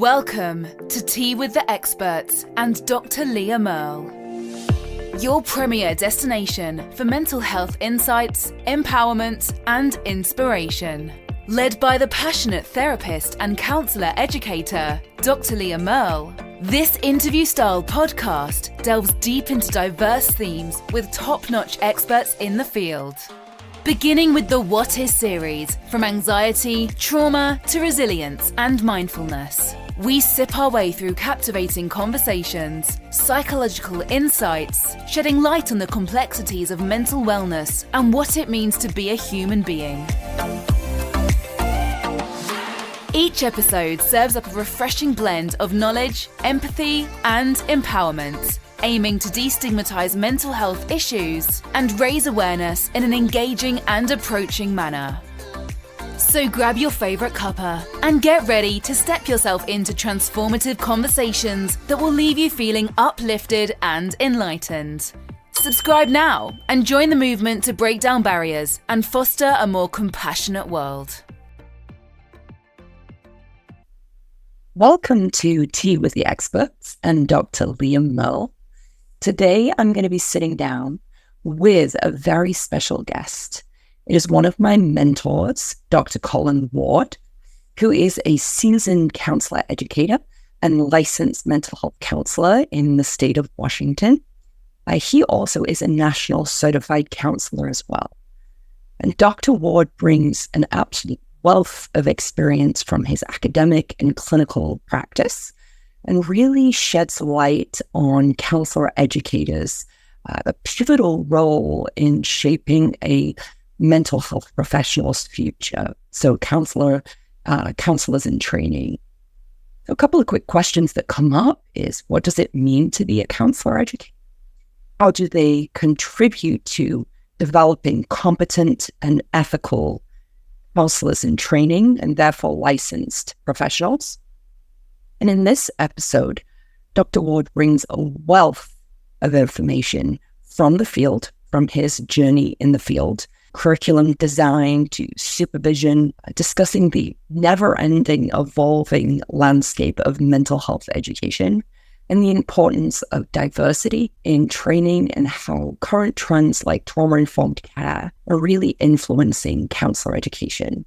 Welcome to Tea with the Experts and Dr. Leah Merle, your premier destination for mental health insights, empowerment, and inspiration. Led by the passionate therapist and counselor educator, Dr. Leah Merle, this interview-style podcast delves deep into diverse themes with top-notch experts in the field. Beginning with the What Is series, from anxiety, trauma to resilience and mindfulness. We sip our way through captivating conversations, psychological insights, shedding light on the complexities of mental wellness and what it means to be a human being. Each episode serves up a refreshing blend of knowledge, empathy, and empowerment, aiming to destigmatize mental health issues and raise awareness in an engaging and approaching manner. So grab your favorite cuppa and get ready to step yourself into transformative conversations that will leave you feeling uplifted and enlightened. Subscribe now and join the movement to break down barriers and foster a more compassionate world. Welcome to Tea with the Experts and Dr. Leah Merle. Today, I'm going to be sitting down with a very special guest. It is one of my mentors, Dr. Colin Ward, who is a seasoned counselor educator and licensed mental health counselor in the state of Washington. He also is a national certified counselor as well. And Dr. Ward brings an absolute wealth of experience from his academic and clinical practice and really sheds light on counselor educators, a pivotal role in shaping a mental health professional's future. So counselors in training. So a couple of quick questions that come up is, what does it mean to be a counselor educator? How do they contribute to developing competent and ethical counselors in training and therefore licensed professionals? And in this episode, Dr. Ward brings a wealth of information from the field, from his journey in the field, curriculum design to supervision, discussing the never-ending, evolving landscape of mental health education and the importance of diversity in training and how current trends like trauma-informed care are really influencing counselor education.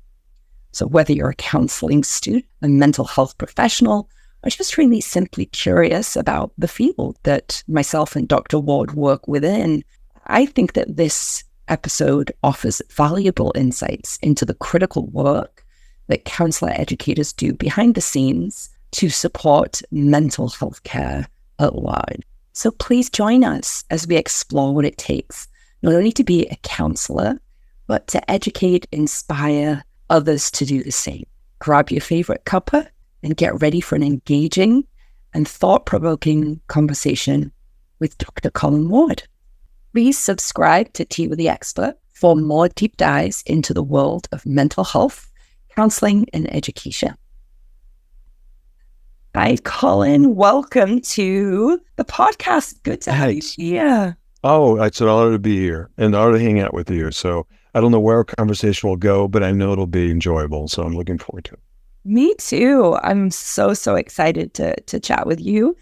So whether you're a counseling student, a mental health professional, or just really simply curious about the field that myself and Dr. Ward work within, I think that this episode offers valuable insights into the critical work that counselor educators do behind the scenes to support mental health care at large. So please join us as we explore what it takes not only to be a counselor, but to educate, inspire others to do the same. Grab your favorite cuppa and get ready for an engaging and thought-provoking conversation with Dr. Colin Ward. Please subscribe to Tea with the Expert for more deep dives into the world of mental health, counseling, and education. Hi, Colin. Welcome to the podcast. Good to have you here. Oh, it's an honor to be here and an honor to hang out with you. So I don't know where our conversation will go, but I know it'll be enjoyable. So I'm looking forward to it. Me too. I'm so excited to chat with you.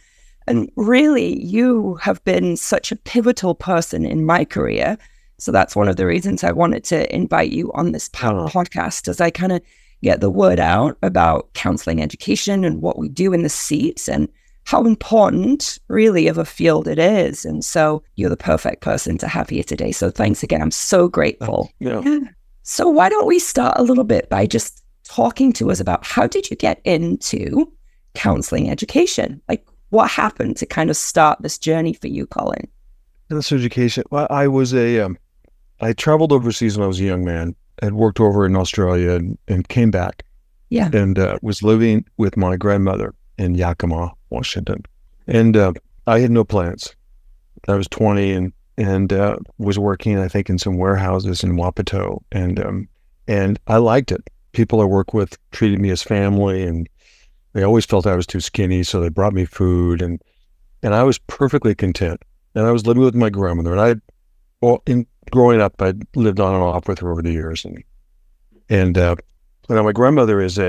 And really, you have been such a pivotal person in my career. So that's one of the reasons I wanted to invite you on this podcast, as I kind of get the word out about counseling education and what we do in the seats and how important really of a field it is. And so you're the perfect person to have here today. So thanks again. I'm so grateful. Yeah. So why don't we start a little bit by just talking to us about, how did you get into counseling education? Like, what happened to kind of start this journey for you, Colin? This education. Well, I traveled overseas when I was a young man. Had worked over in Australia and came back. Yeah. And was living with my grandmother in Yakima, Washington. And I had no plans. I was 20 and was working, I think, in some warehouses in Wapato. And I liked it. People I work with treated me as family, and they always felt I was too skinny, so they brought me food, and I was perfectly content. And I was living with my grandmother, and in growing up, I lived on and off with her over the years. And my grandmother is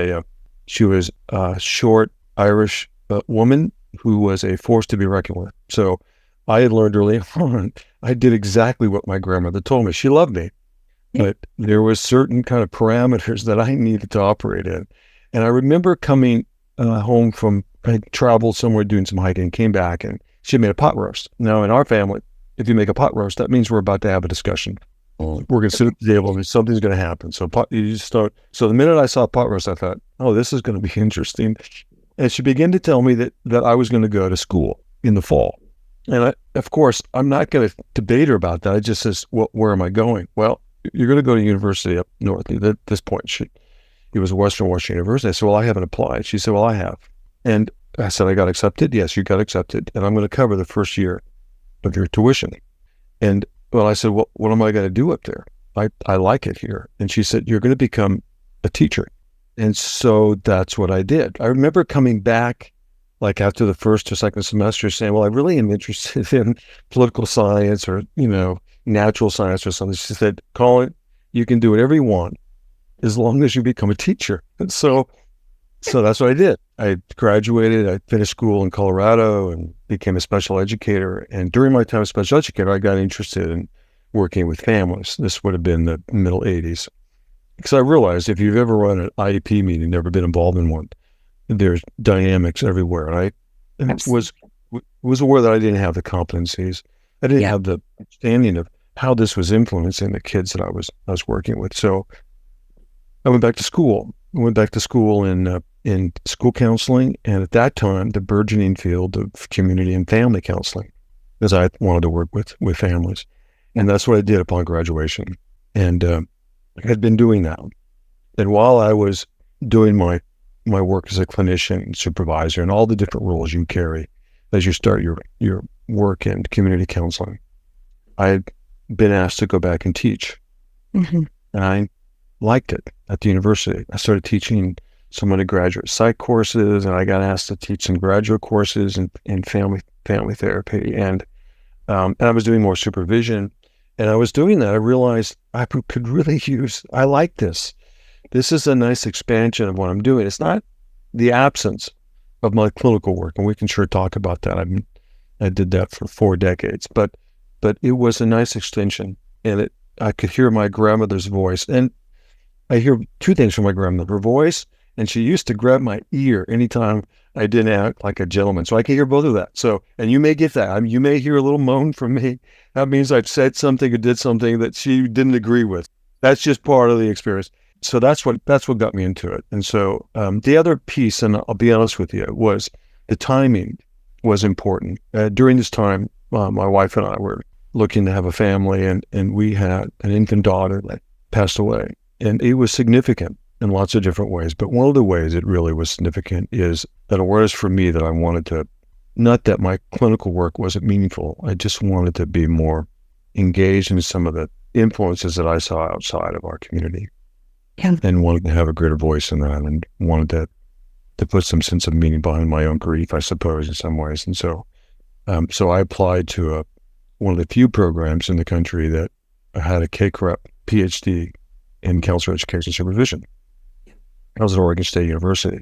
she was short, Irish woman who was a force to be reckoned with. So I had learned early on, I did exactly what my grandmother told me. She loved me, but there was certain kind of parameters that I needed to operate in. And I remember coming home from, I traveled somewhere doing some hiking, came back, and she made a pot roast. Now, in our family, if you make a pot roast, that means we're about to have a discussion. We're going to sit at the table and something's going to happen. So you just start. So the minute I saw pot roast, I thought, oh, this is going to be interesting. And she began to tell me that I was going to go to school in the fall. And of course, I'm not going to debate her about that. I just says, well, where am I going? Well, you're going to go to university up north. At this point, it was Western Washington University. I said, well, I haven't applied. She said, well, I have. And I said, I got accepted? Yes, you got accepted. And I'm going to cover the first year of your tuition. And well, I said, well, what am I going to do up there? I like it here. And she said, you're going to become a teacher. And so that's what I did. I remember coming back like after the first or second semester saying, well, I really am interested in political science or, natural science or something. She said, Colin, you can do whatever you want as long as you become a teacher. And so that's what I did. I graduated, I finished school in Colorado and became a special educator. And during my time as special educator, I got interested in working with families. This would have been the middle 80s. Because I realized if you've ever run an IEP meeting, never been involved in one, there's dynamics everywhere. And I was aware that I didn't have the competencies. I didn't have the understanding of how this was influencing the kids that I was working with. So I went back to school. I went back to school in school counseling, and at that time, the burgeoning field of community and family counseling, because I wanted to work with families. And that's what I did upon graduation. And I had been doing that. And while I was doing my work as a clinician and supervisor and all the different roles you carry as you start your work in community counseling, I had been asked to go back and teach. Mm-hmm. And I liked it at the university. I started teaching some undergraduate psych courses, and I got asked to teach some graduate courses in family therapy. And I was doing more supervision. And I was doing that. I realized I could really I like this. This is a nice expansion of what I'm doing. It's not the absence of my clinical work, and we can sure talk about that. I did that for 4 decades, but it was a nice extension, and I could hear my grandmother's voice. And I hear 2 things from my grandmother: her voice, and she used to grab my ear anytime I didn't act like a gentleman. So I can hear both of that. So, and you may get that. You may hear a little moan from me. That means I've said something or did something that she didn't agree with. That's just part of the experience. So that's what got me into it. And so the other piece, and I'll be honest with you, was the timing was important. During this time, my wife and I were looking to have a family, and we had an infant daughter that passed away. And it was significant in lots of different ways. But one of the ways it really was significant is that awareness for me that I wanted to, not that my clinical work wasn't meaningful, I just wanted to be more engaged in some of the influences that I saw outside of our community. Yeah. And wanted to have a greater voice in that, and wanted to put some sense of meaning behind my own grief, I suppose, in some ways. And so I applied to one of the few programs in the country that had a KCREP PhD in Counselor Education Supervision. I was at Oregon State University.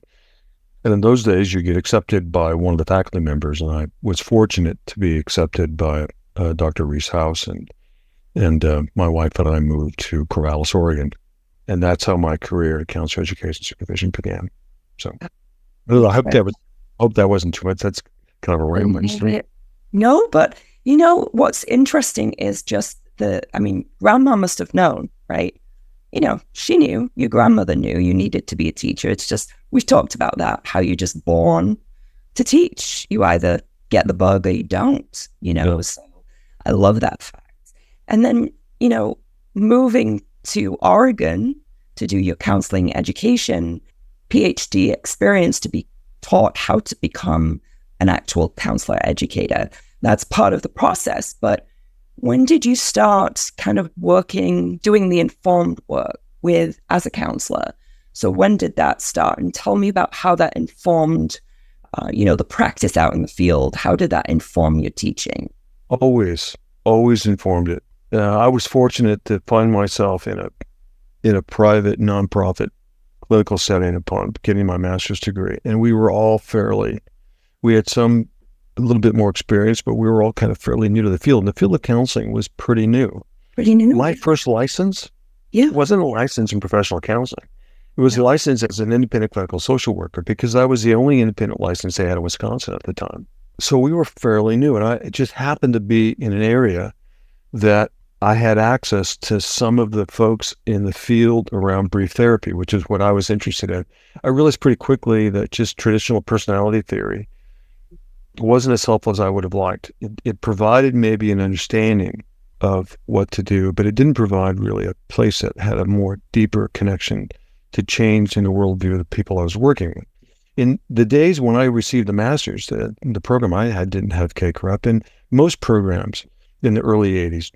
And in those days, you get accepted by one of the faculty members, and I was fortunate to be accepted by Dr. Reese House, and my wife and I moved to Corvallis, Oregon. And that's how my career in Counselor Education Supervision began. So I hope that wasn't too much. That's kind of a rambling story. No, but what's interesting is just Grandma must have known, right? She knew, your grandmother knew you needed to be a teacher. It's just, we've talked about that, how you're just born to teach. You either get the bug or you don't, Yeah. So I love that fact. And then, moving to Oregon to do your counseling education, PhD experience to be taught how to become an actual counselor educator. That's part of the process. But when did you start kind of doing the informed work as a counselor? So when did that start? And tell me about how that informed, the practice out in the field. How did that inform your teaching? Always informed it. I was fortunate to find myself in a private nonprofit clinical setting upon getting my master's degree. And we were all we had a little bit more experience, but we were all kind of fairly new to the field. And the field of counseling was pretty new. Pretty new. My first license Yeah. wasn't a license in professional counseling. It was a license as an independent clinical social worker because I was the only independent license they had in Wisconsin at the time. So we were fairly new, and it just happened to be in an area that I had access to some of the folks in the field around brief therapy, which is what I was interested in. I realized pretty quickly that just traditional personality theory wasn't as helpful as I would have liked. It provided maybe an understanding of what to do, but it didn't provide really a place that had a more deeper connection to change in the worldview of the people I was working with. In the days when I received the master's, the program I had didn't have K-Corrupt, and most programs in the early 80s,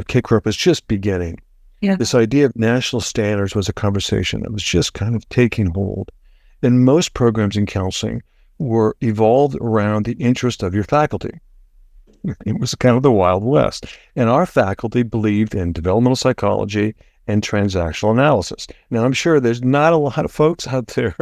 K-Corrupt was just beginning. Yeah. This idea of national standards was a conversation that was just kind of taking hold. And most programs in counseling were evolved around the interest of your faculty. It was kind of the Wild West. And our faculty believed in developmental psychology and transactional analysis. Now, I'm sure there's not a lot of folks out there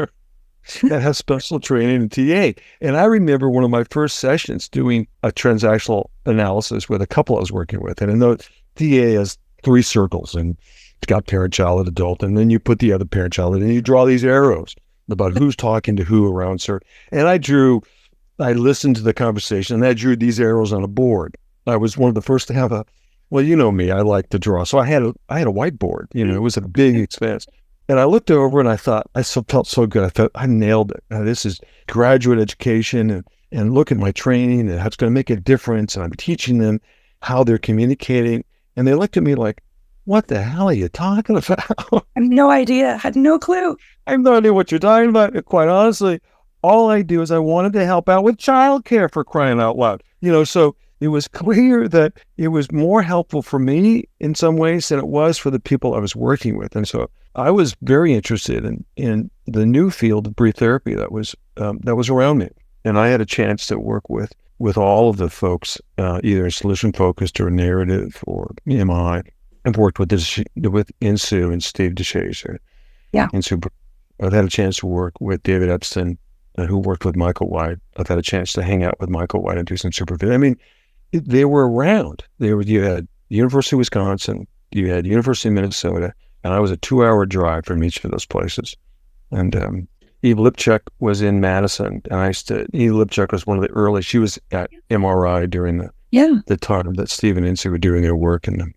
that have special training in TA. And I remember one of my first sessions doing a transactional analysis with a couple I was working with. And in the TA has 3 circles, and it's got parent, child, adult. And then you put the other parent, child, and you draw these arrows about who's talking to who around her. And I listened to the conversation, and I drew these arrows on a board. I was one of the first to have well, you know me, I like to draw. So I had a whiteboard, it was a big expense. And I looked over and I thought, felt so good. I thought, I nailed it. This is graduate education, and look at my training and how it's going to make a difference. And I'm teaching them how they're communicating. And they looked at me like, what the hell are you talking about? I have no idea. Had no clue. I have no idea what you're talking about. Quite honestly, all I do is I wanted to help out with childcare, for crying out loud. So it was clear that it was more helpful for me in some ways than it was for the people I was working with. And so I was very interested in the new field of brief therapy that was around me. And I had a chance to work with all of the folks, either solution focused or narrative or EMI. I've worked with Insu and Steve DeShazer. Yeah. I've had a chance to work with David Epstein, who worked with Michael White. I've had a chance to hang out with Michael White and do some supervision. I mean, they were around. You had University of Wisconsin, you had University of Minnesota, and I was a 2-hour drive from each of those places. And Eve Lipchuk was in Madison, and Eve Lipchuk was one of the early. She was at MRI during the time that Steve and Insu were doing their work. And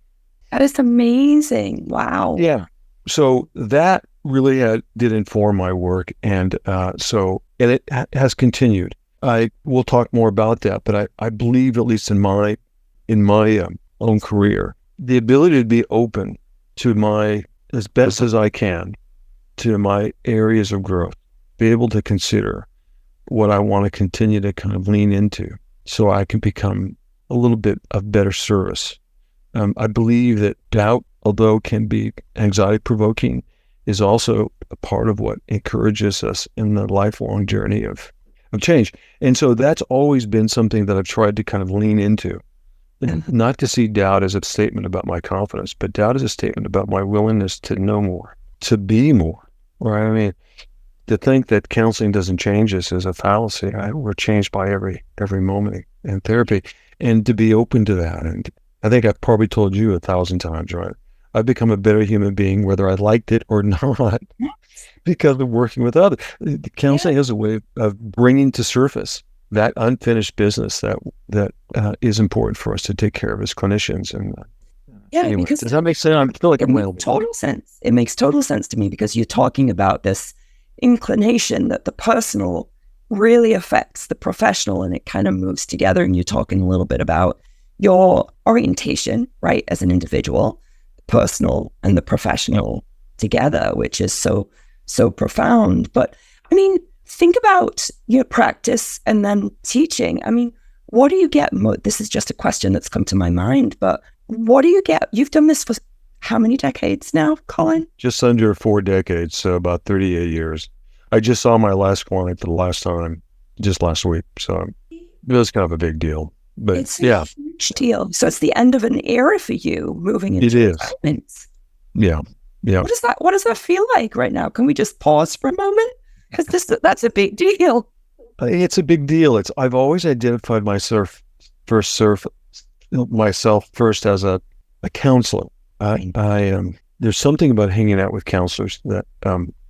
that is amazing. Wow. Yeah. So that really did inform my work, and it has continued. I will talk more about that, but I believe, at least in my own career, the ability to be open to as best as I can, to my areas of growth, be able to consider what I want to continue to kind of lean into so I can become a little bit of better service. I believe that doubt, although can be anxiety-provoking, is also a part of what encourages us in the lifelong journey of change. And so that's always been something that I've tried to kind of lean into. Not to see doubt as a statement about my confidence, but doubt as a statement about my willingness to know more, to be more. Right? I mean, to think that counseling doesn't change us is a fallacy. We're changed by every moment in therapy, and to be open to that. And I think I've probably told you 1,000 times, right? I've become a better human being, whether I liked it or not, because of working with others. Counseling is a way of bringing to surface that unfinished business that is important for us to take care of as clinicians. And anyway, because does that make sense? I feel like I'm total sense. It makes total sense to me, because you're talking about this inclination that the personal really affects the professional, and it kind of moves together. And you're talking a little bit about your orientation, right, as an individual, personal and the professional together, which is so profound. But I mean, think about your practice and then teaching. I mean, what do you get? This is just a question that's come to my mind, but what do you get? You've done this for how many decades now, Colin? Just under 4 decades, so about 38 years. I just saw my last client for the last time just last week, so it was kind of a big deal. But it's a huge deal. So it's the end of an era for you, moving into it is. development. Yeah. Yeah. What does that feel like right now? Can we just pause for a moment? Because that's a big deal. It's a big deal. I've always identified myself first as a counselor. There's something about hanging out with counselors that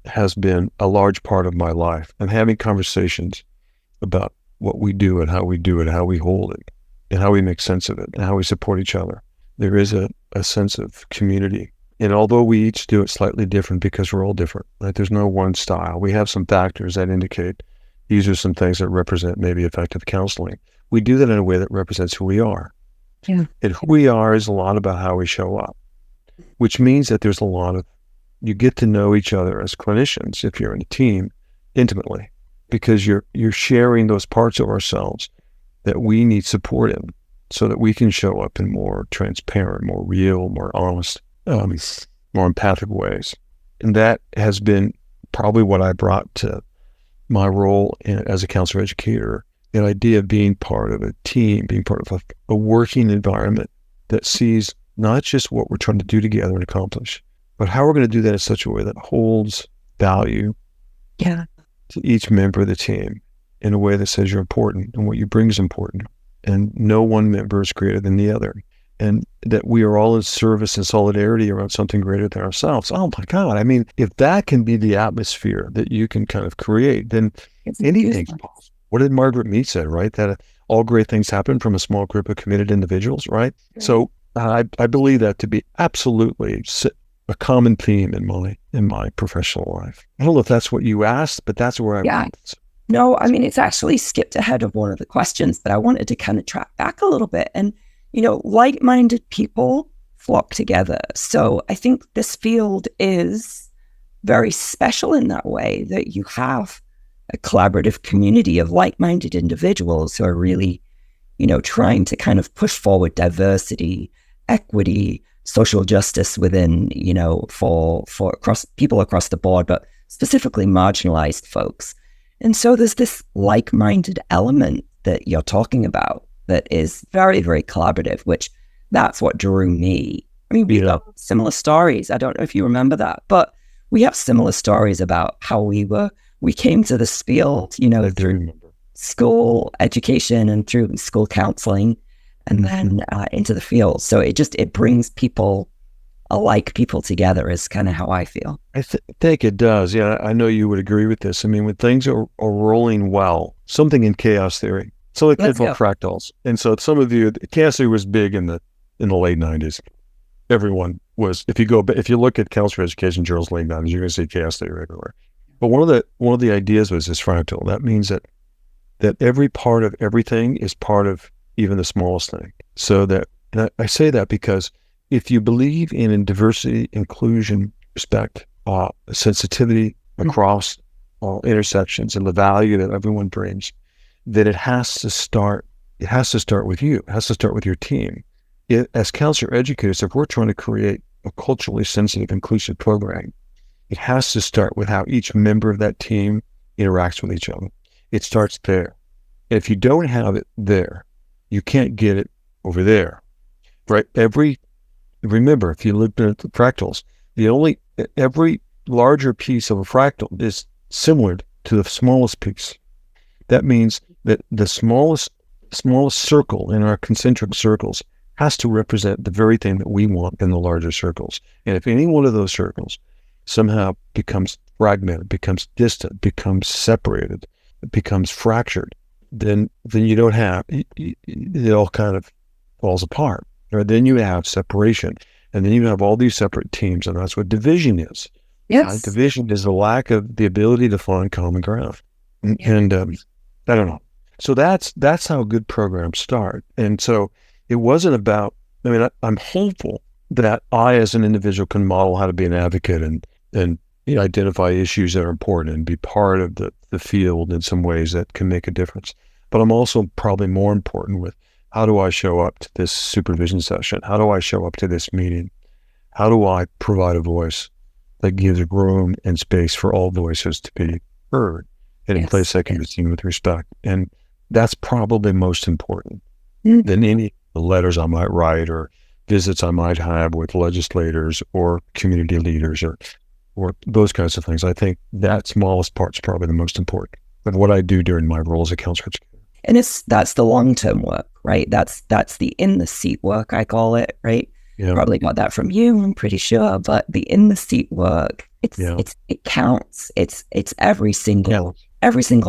has been a large part of my life, and having conversations about what we do and how we do it, how we hold it, and how we make sense of it, and how we support each other. There is a sense of community. And although we each do it slightly different because we're all different, right? There's no one style. We have some factors that indicate these are some things that represent maybe effective counseling. We do that in a way that represents who we are. Yeah. And who we are is a lot about how we show up, which means that there's a lot of, you get to know each other as clinicians if you're in a team intimately, because you're sharing those parts of ourselves that we need support in so that we can show up in more transparent, more real, more honest, more empathic ways. And that has been probably what I brought to my role as a counselor educator, the idea of being part of a team, being part of a working environment that sees not just what we're trying to do together and accomplish, but how we're going to do that in such a way that holds value to each member of the team in a way that says you're important and what you bring is important. And no one member is greater than the other. And that we are all in service and solidarity around something greater than ourselves. Oh my God. I mean, if that can be the atmosphere that you can kind of create, then anything's possible. What did Margaret Mead say, right? That all great things happen from a small group of committed individuals, right? So I believe that to be absolutely a common theme in my professional life. I don't know if that's what you asked, but that's where I went. No, I mean, it's actually skipped ahead of one of the questions, but I wanted to kind of track back a little bit. And, like-minded people flock together. So I think this field is very special in that way, that you have a collaborative community of like-minded individuals who are really, trying to kind of push forward diversity, equity, social justice within, for people across the board, but specifically marginalized folks. And so there's this like-minded element that you're talking about that is very, very collaborative, which that's what drew me. I mean, we have similar stories. I don't know if you remember that, but we have similar stories about how we came to this field, through school education and through school counseling, and then into the field. So it brings people alike people together is kind of how I feel. I think it does. Yeah, I know you would agree with this. I mean, when things are rolling well, something in chaos theory. So like fractals. And so some of you, chaos theory was big in the late 90s. Everyone was, if you look at counselor education journals late 90s, you're going to see chaos theory everywhere. But one of the ideas was this fractal. That means that every part of everything is part of even the smallest thing. So that, and I say that because if you believe in diversity, inclusion, respect, sensitivity across all intersections and the value that everyone brings, then it has to start with you. It has to start with your team. As counselor educators, if we're trying to create a culturally sensitive, inclusive program, it has to start with how each member of that team interacts with each other. It starts there. If you don't have it there, you can't get it over there, right? Remember, if you look at the fractals, every larger piece of a fractal is similar to the smallest piece. That means that the smallest circle in our concentric circles has to represent the very thing that we want in the larger circles. And if any one of those circles somehow becomes fragmented, becomes distant, becomes separated, becomes fractured, then you don't have, it all kind of falls apart. Or then you have separation, and then you have all these separate teams, and that's what division is. Yes. Division is the lack of the ability to find common ground. And I don't know. So that's how good programs start. And so it wasn't about, I'm hopeful that I as an individual can model how to be an advocate and identify issues that are important and be part of the field in some ways that can make a difference. But I'm also probably more important with how do I show up to this supervision session? How do I show up to this meeting? How do I provide a voice that gives room and space for all voices to be heard and in place that can be seen with respect? And that's probably most important than any letters I might write or visits I might have with legislators or community leaders or those kinds of things. I think that smallest part's probably the most important of what I do during my role as a counselor educator. And that's the long-term work, right? That's the in-the-seat work, I call it, right? Yeah. Probably got that from you, I'm pretty sure. But the in-the-seat work, it counts. It's every single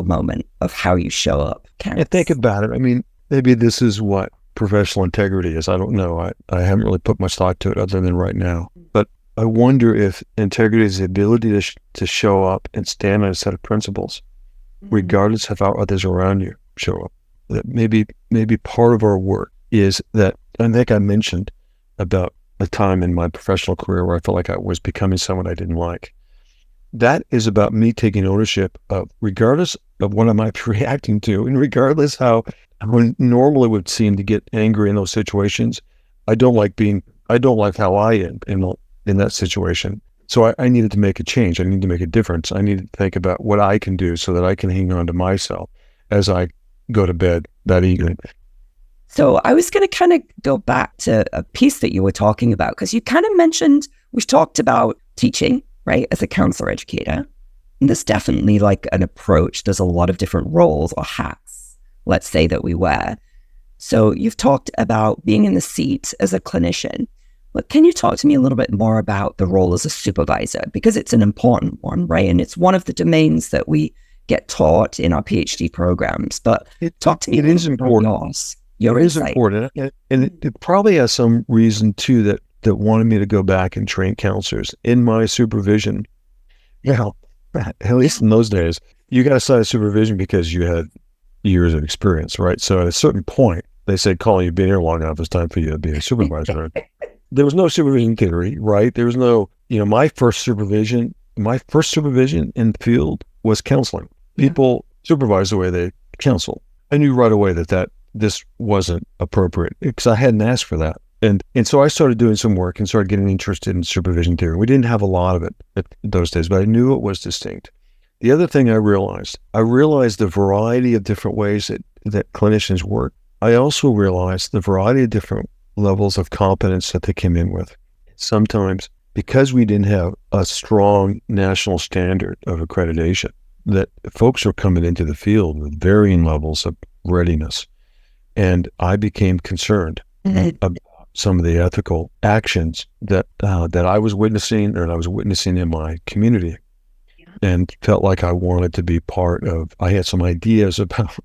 moment of how you show up counts. Yeah, think about it. I mean, maybe this is what professional integrity is. I don't know. I haven't really put much thought to it other than right now. But I wonder if integrity is the ability to show up and stand on a set of principles, regardless of how others around you show up. That maybe part of our work is that, I think I mentioned about a time in my professional career where I felt like I was becoming someone I didn't like. That is about me taking ownership of, regardless of what I might be reacting to, and regardless how I normally would seem to get angry in those situations, I don't like how I am in that situation. So I needed to make a change. I needed to make a difference. I needed to think about what I can do so that I can hang on to myself as I go to bed that evening. So I was going to kind of go back to a piece that you were talking about, because you kind of mentioned, we've talked about teaching, right, as a counselor educator. And there's definitely like an approach. There's a lot of different roles or hats, let's say, that we wear. So you've talked about being in the seat as a clinician. But can you talk to me a little bit more about the role as a supervisor? Because it's an important one, right? And it's one of the domains that we get taught in our PhD programs. But talk to me it is important. Your it is insight. Important. And it probably has some reason, too, that wanted me to go back and train counselors in my supervision. Now, at least in those days, you got assigned supervision because you had years of experience, right? So at a certain point, they said, Colin, you've been here long enough, it's time for you to be a supervisor. There was no supervision theory, right? There was no, my first supervision in the field was counseling. People supervise the way they counsel. I knew right away that this wasn't appropriate because I hadn't asked for that. And so I started doing some work and started getting interested in supervision theory. We didn't have a lot of it at those days, but I knew it was distinct. The other thing I realized the variety of different ways that clinicians work. I also realized the variety of different levels of competence that they came in with. Sometimes, because we didn't have a strong national standard of accreditation, that folks were coming into the field with varying levels of readiness. And I became concerned about some of the ethical actions that I was witnessing, or I was witnessing in my community, and felt like I wanted to be part of. I had some ideas about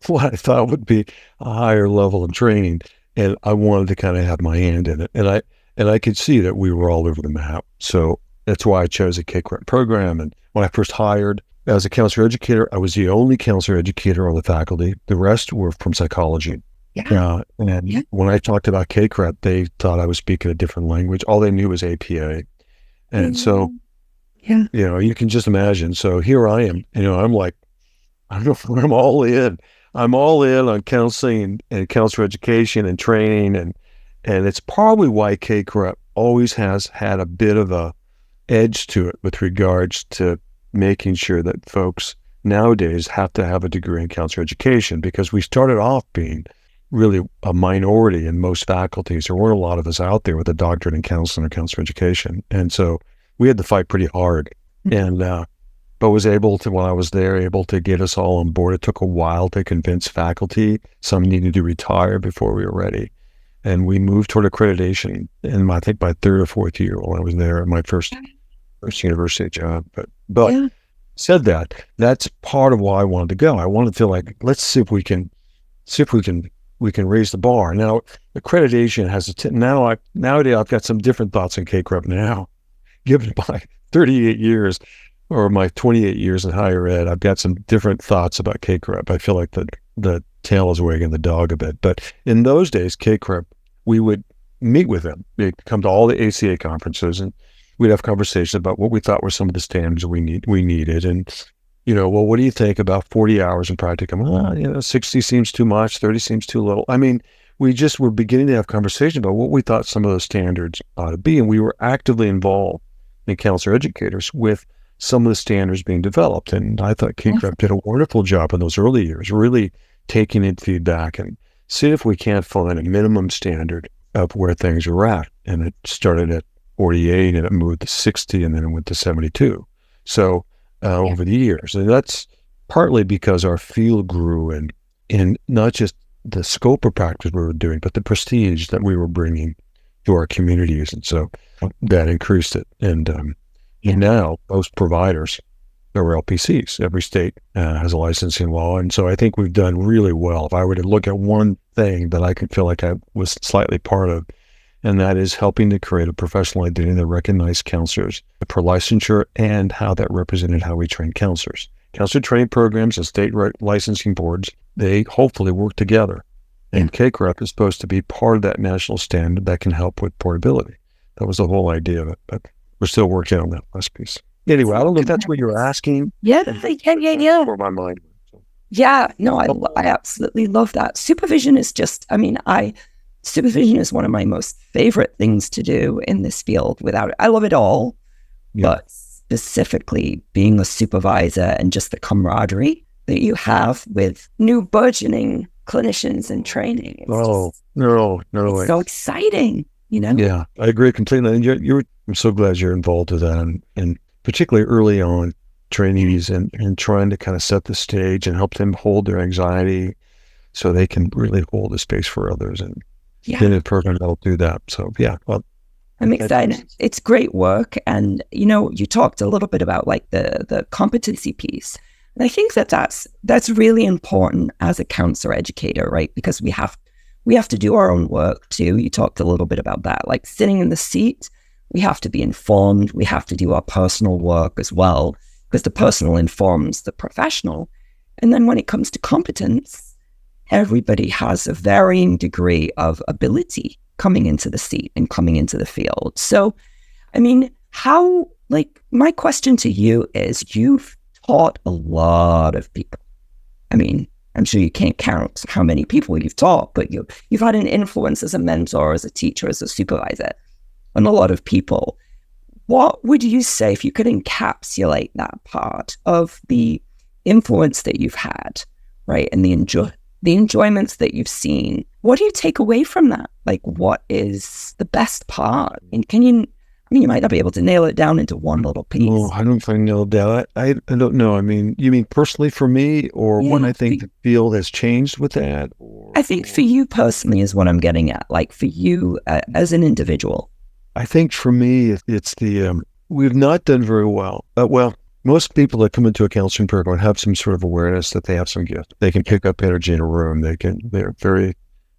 what I thought would be a higher level of training, and I wanted to kind of have my hand in it. And I could see that we were all over the map. So that's why I chose a CACREP program. And when I first hired as a counselor educator, I was the only counselor educator on the faculty. The rest were from psychology. When I talked about CACREP, they thought I was speaking a different language. All they knew was APA. And so, you can just imagine. So here I am, I'm like, I'm all in. I'm all in on counseling and counselor education and training. And it's probably why CACREP always has had a bit of a edge to it with regards to making sure that folks nowadays have to have a degree in counselor education, because we started off being really a minority in most faculties. There weren't a lot of us out there with a doctorate in counseling or counselor education. And so we had to fight pretty hard. But was able to, while I was there, able to get us all on board. It took a while to convince faculty. Some needed to retire before we were ready. And we moved toward accreditation in, I think, my third or fourth year when I was there at my first university job. But said that's part of why I wanted to go. I wanted to feel like, let's see if we can raise the bar. Now, accreditation has nowadays I've got some different thoughts on CACREP now, given my 38 years or my 28 years in higher ed. I've got some different thoughts about CACREP. I feel like the tail is wagging the dog a bit. But in those days, CACREP, we would meet with them. They'd come to all the ACA conferences, and we'd have conversations about what we thought were some of the standards we needed. And, what do you think about 40 hours in practicum? 60 seems too much, 30 seems too little. I mean, we just were beginning to have conversations about what we thought some of those standards ought to be. And we were actively involved in Counselor Educators with some of the standards being developed. And I thought CACREP did a wonderful job in those early years, really taking in feedback and see if we can't find a minimum standard of where things are at. And it started at 48 and it moved to 60 and then it went to 72. So over the years, and that's partly because our field grew in not just the scope of practice we were doing, but the prestige that we were bringing to our communities. And so that increased it. And now most providers are LPCs. Every state has a licensing law. And so I think we've done really well. If I were to look at one thing that I could feel like I was slightly part of, and that is helping to create a professional identity that recognized counselors per licensure and how that represented how we train counselors. Counselor training programs and state licensing boards, they hopefully work together. And KCREP is supposed to be part of that national standard that can help with portability. That was the whole idea of it, but we're still working on that last piece. Anyway, I don't know if that's what you're asking. Yeah. For my mind. Yeah, no, I absolutely love that. Supervision is just, supervision is one of my most favorite things to do in this field. I love it all, but specifically being a supervisor and just the camaraderie that you have with new burgeoning clinicians in training. It's so exciting, Yeah, I agree completely. And I'm so glad you're involved with that, and particularly early on, trainees and trying to kind of set the stage and help them hold their anxiety so they can really hold the space for others. And in a program that'll do that. So I'm excited. It's great work. And, you talked a little bit about like the competency piece. And I think that's really important as a counselor educator, right? Because we have to do our own work too. You talked a little bit about that, like sitting in the seat, we have to be informed. We have to do our personal work as well, because the personal informs the professional. And then when it comes to competence, everybody has a varying degree of ability coming into the seat and coming into the field. So, my question to you is, you've taught a lot of people. I'm sure you can't count how many people you've taught, but you've had an influence as a mentor, as a teacher, as a supervisor on a lot of people. What would you say, if you could encapsulate that part of the influence that you've had, right, and the enjoyments that you've seen? What do you take away from that? Like, what is the best part? And you might not be able to nail it down into one little piece. Oh, I don't know if I nailed it down. I don't know. You mean personally for me, or what I think the field has changed with that? I think for you personally is what I'm getting at. Like for you as an individual. I think for me, it's we've not done very well. Most people that come into a counseling program have some sort of awareness that they have some gift. They can pick up energy in a room. They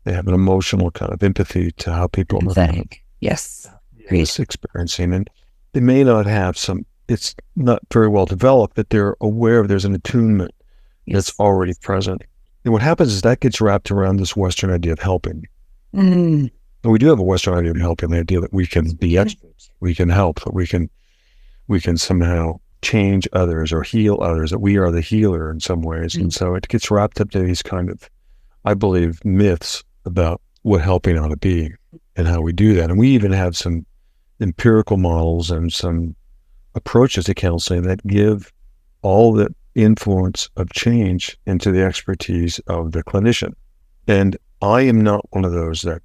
have an emotional kind of empathy to how people are experiencing. And they may not have it's not very well developed, but they're aware there's an attunement that's already present. And what happens is that gets wrapped around this Western idea of helping. And we do have a Western idea of helping, the idea that we can be experts, we can help, that we can somehow change others or heal others, that we are the healer in some ways. And so it gets wrapped up to these kind of, I believe, myths about what helping ought to be and how we do that. And we even have some empirical models and some approaches to counseling that give all the influence of change into the expertise of the clinician. And I am not one of those that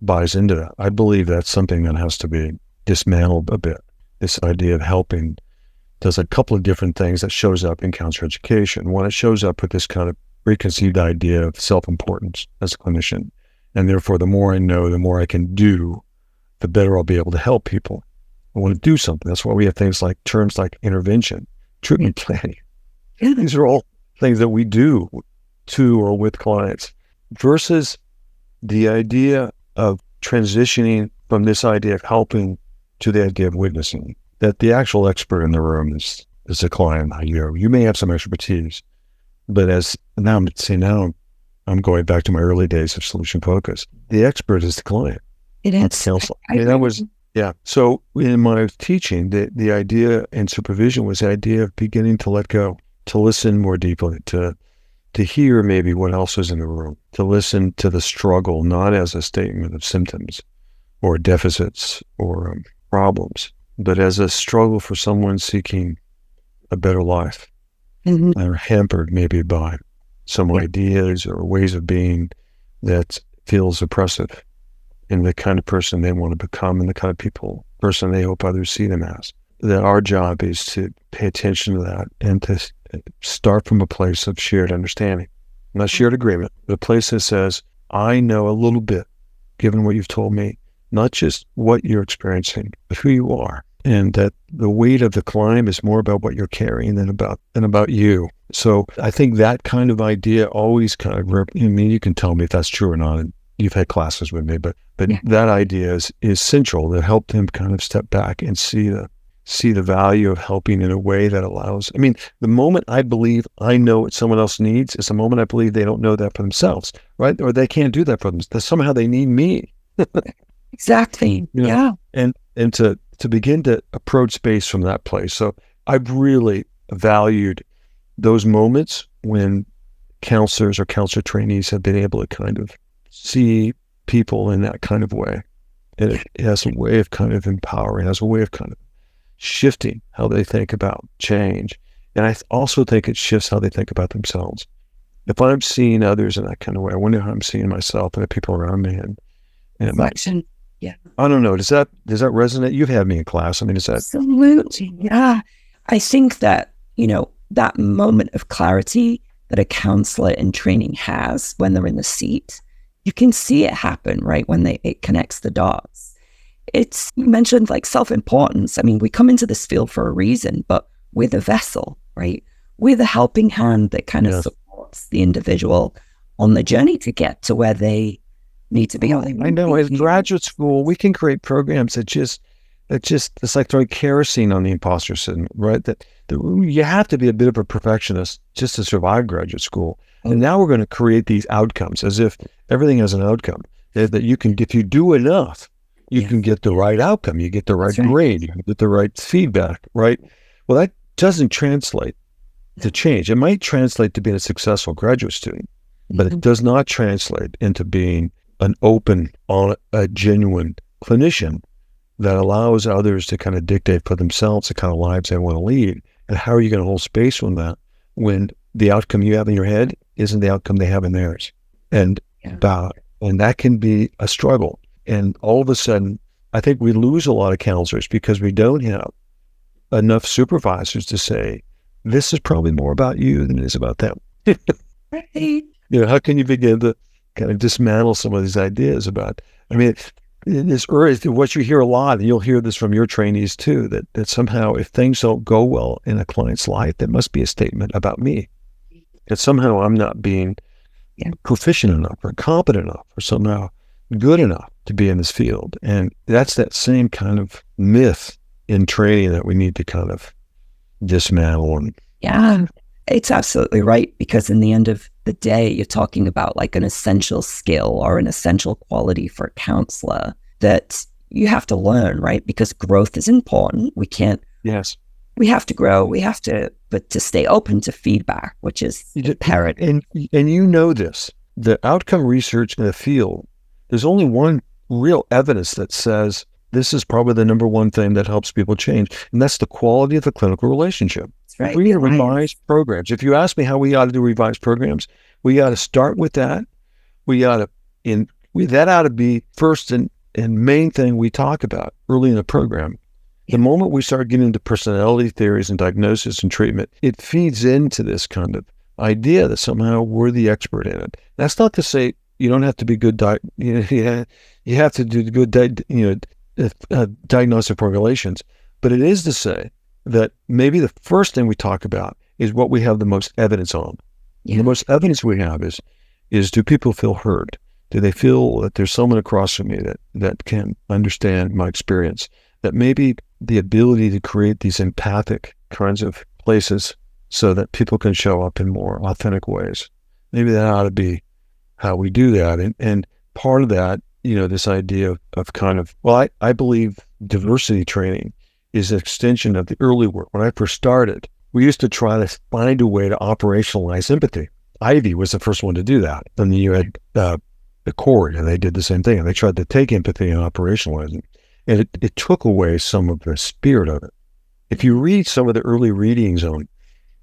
buys into that. I believe that's something that has to be dismantled a bit. This idea of helping does a couple of different things that shows up in counselor education. One, it shows up with this kind of preconceived idea of self-importance as a clinician. And therefore, the more I know, the more I can do, the better I'll be able to help people. I want to do something. That's why we have terms like intervention, treatment planning. These are all things that we do to or with clients, versus the idea of transitioning from this idea of helping to the idea of witnessing, that the actual expert in the room is the client. You may have some expertise, but now I'm going back to my early days of solution focus. The expert is the client. It is. So in my teaching, the idea in supervision was the idea of beginning to let go, to listen more deeply, to hear maybe what else is in the room, to listen to the struggle, not as a statement of symptoms or deficits or problems, but as a struggle for someone seeking a better life, or hampered maybe by some ideas or ways of being that feels oppressive. and the kind of person they want to become and the kind of person they hope others see them as. That our job is to pay attention to that and to start from a place of shared understanding, not shared agreement, but a place that says, I know a little bit, given what you've told me, not just what you're experiencing, but who you are. And that the weight of the climb is more about what you're carrying than about you. So I think that kind of idea always kind of, you can tell me if that's true or not. And you've had classes with me, but that idea is central to help them kind of step back and see the value of helping in a way that allows. The moment I believe I know what someone else needs is the moment I believe they don't know that for themselves, right? Or they can't do that for themselves. Somehow they need me. Exactly. Yeah. And to begin to approach space from that place. So I've really valued those moments when counselors or counselor trainees have been able to kind of see people in that kind of way. And it has a way of kind of empowering, has a way of kind of shifting how they think about change. And I also think it shifts how they think about themselves. If I'm seeing others in that kind of way, I wonder how I'm seeing myself and the people around me. And reflection. Yeah. I don't know. Does that resonate? You've had me in class. Is that? Absolutely. Yeah. I think that, that moment of clarity that a counselor in training has when they're in the seat, you can see it happen, right? When it connects the dots. You mentioned like self-importance. We come into this field for a reason, but we're the vessel, right? We're the helping hand that kind of supports the individual on the journey to get to where they need to be. I know. In graduate school, we can create programs that just it's like throwing kerosene on the imposter syndrome, right? That you have to be a bit of a perfectionist just to survive graduate school. And now we're going to create these outcomes as if everything has an outcome. That you can, if you do enough, you can get the right outcome. You get the right grade. You get the right feedback, right? Well, that doesn't translate to change. It might translate to being a successful graduate student, but it does not translate into being an open, a genuine clinician that allows others to kind of dictate for themselves the kind of lives they want to lead. And how are you going to hold space from that when the outcome you have in your head isn't the outcome they have in theirs? And that can be a struggle. And all of a sudden, I think we lose a lot of counselors because we don't have enough supervisors to say, this is probably more about you than it is about them. Right. How can you begin to kind of dismantle some of these ideas about, what you hear a lot, and you'll hear this from your trainees too, that somehow if things don't go well in a client's life, there must be a statement about me. That somehow I'm not being proficient enough or competent enough or somehow good enough to be in this field. And that's that same kind of myth in training that we need to kind of dismantle. Yeah, it's absolutely right. Because in the end of the day, you're talking about like an essential skill or an essential quality for a counselor that you have to learn, right? Because growth is important. We have to grow. But to stay open to feedback, which is imperative. And you know this, the outcome research in the field, there's only one real evidence that says this is probably the number one thing that helps people change, and that's the quality of the clinical relationship. That's right. If we need to revise programs. If you ask me how we ought to do revised programs, we ought to start with that. That ought to be first and main thing we talk about early in the program. The moment we start getting into personality theories and diagnosis and treatment, it feeds into this kind of idea that somehow we're the expert in it. That's not to say you don't have to be good. You have to do good, diagnostic formulations. But it is to say that maybe the first thing we talk about is what we have the most evidence on. Yeah. The most evidence we have is do people feel heard? Do they feel that there's someone across from me that can understand my experience? That maybe the ability to create these empathic kinds of places so that people can show up in more authentic ways. Maybe that ought to be how we do that. And part of that, this idea of kind of, I believe diversity training is an extension of the early work. When I first started, we used to try to find a way to operationalize empathy. Ivy was the first one to do that. And then you had the Cord, and they did the same thing. And they tried to take empathy and operationalize it. And it took away some of the spirit of it. If you read some of the early readings on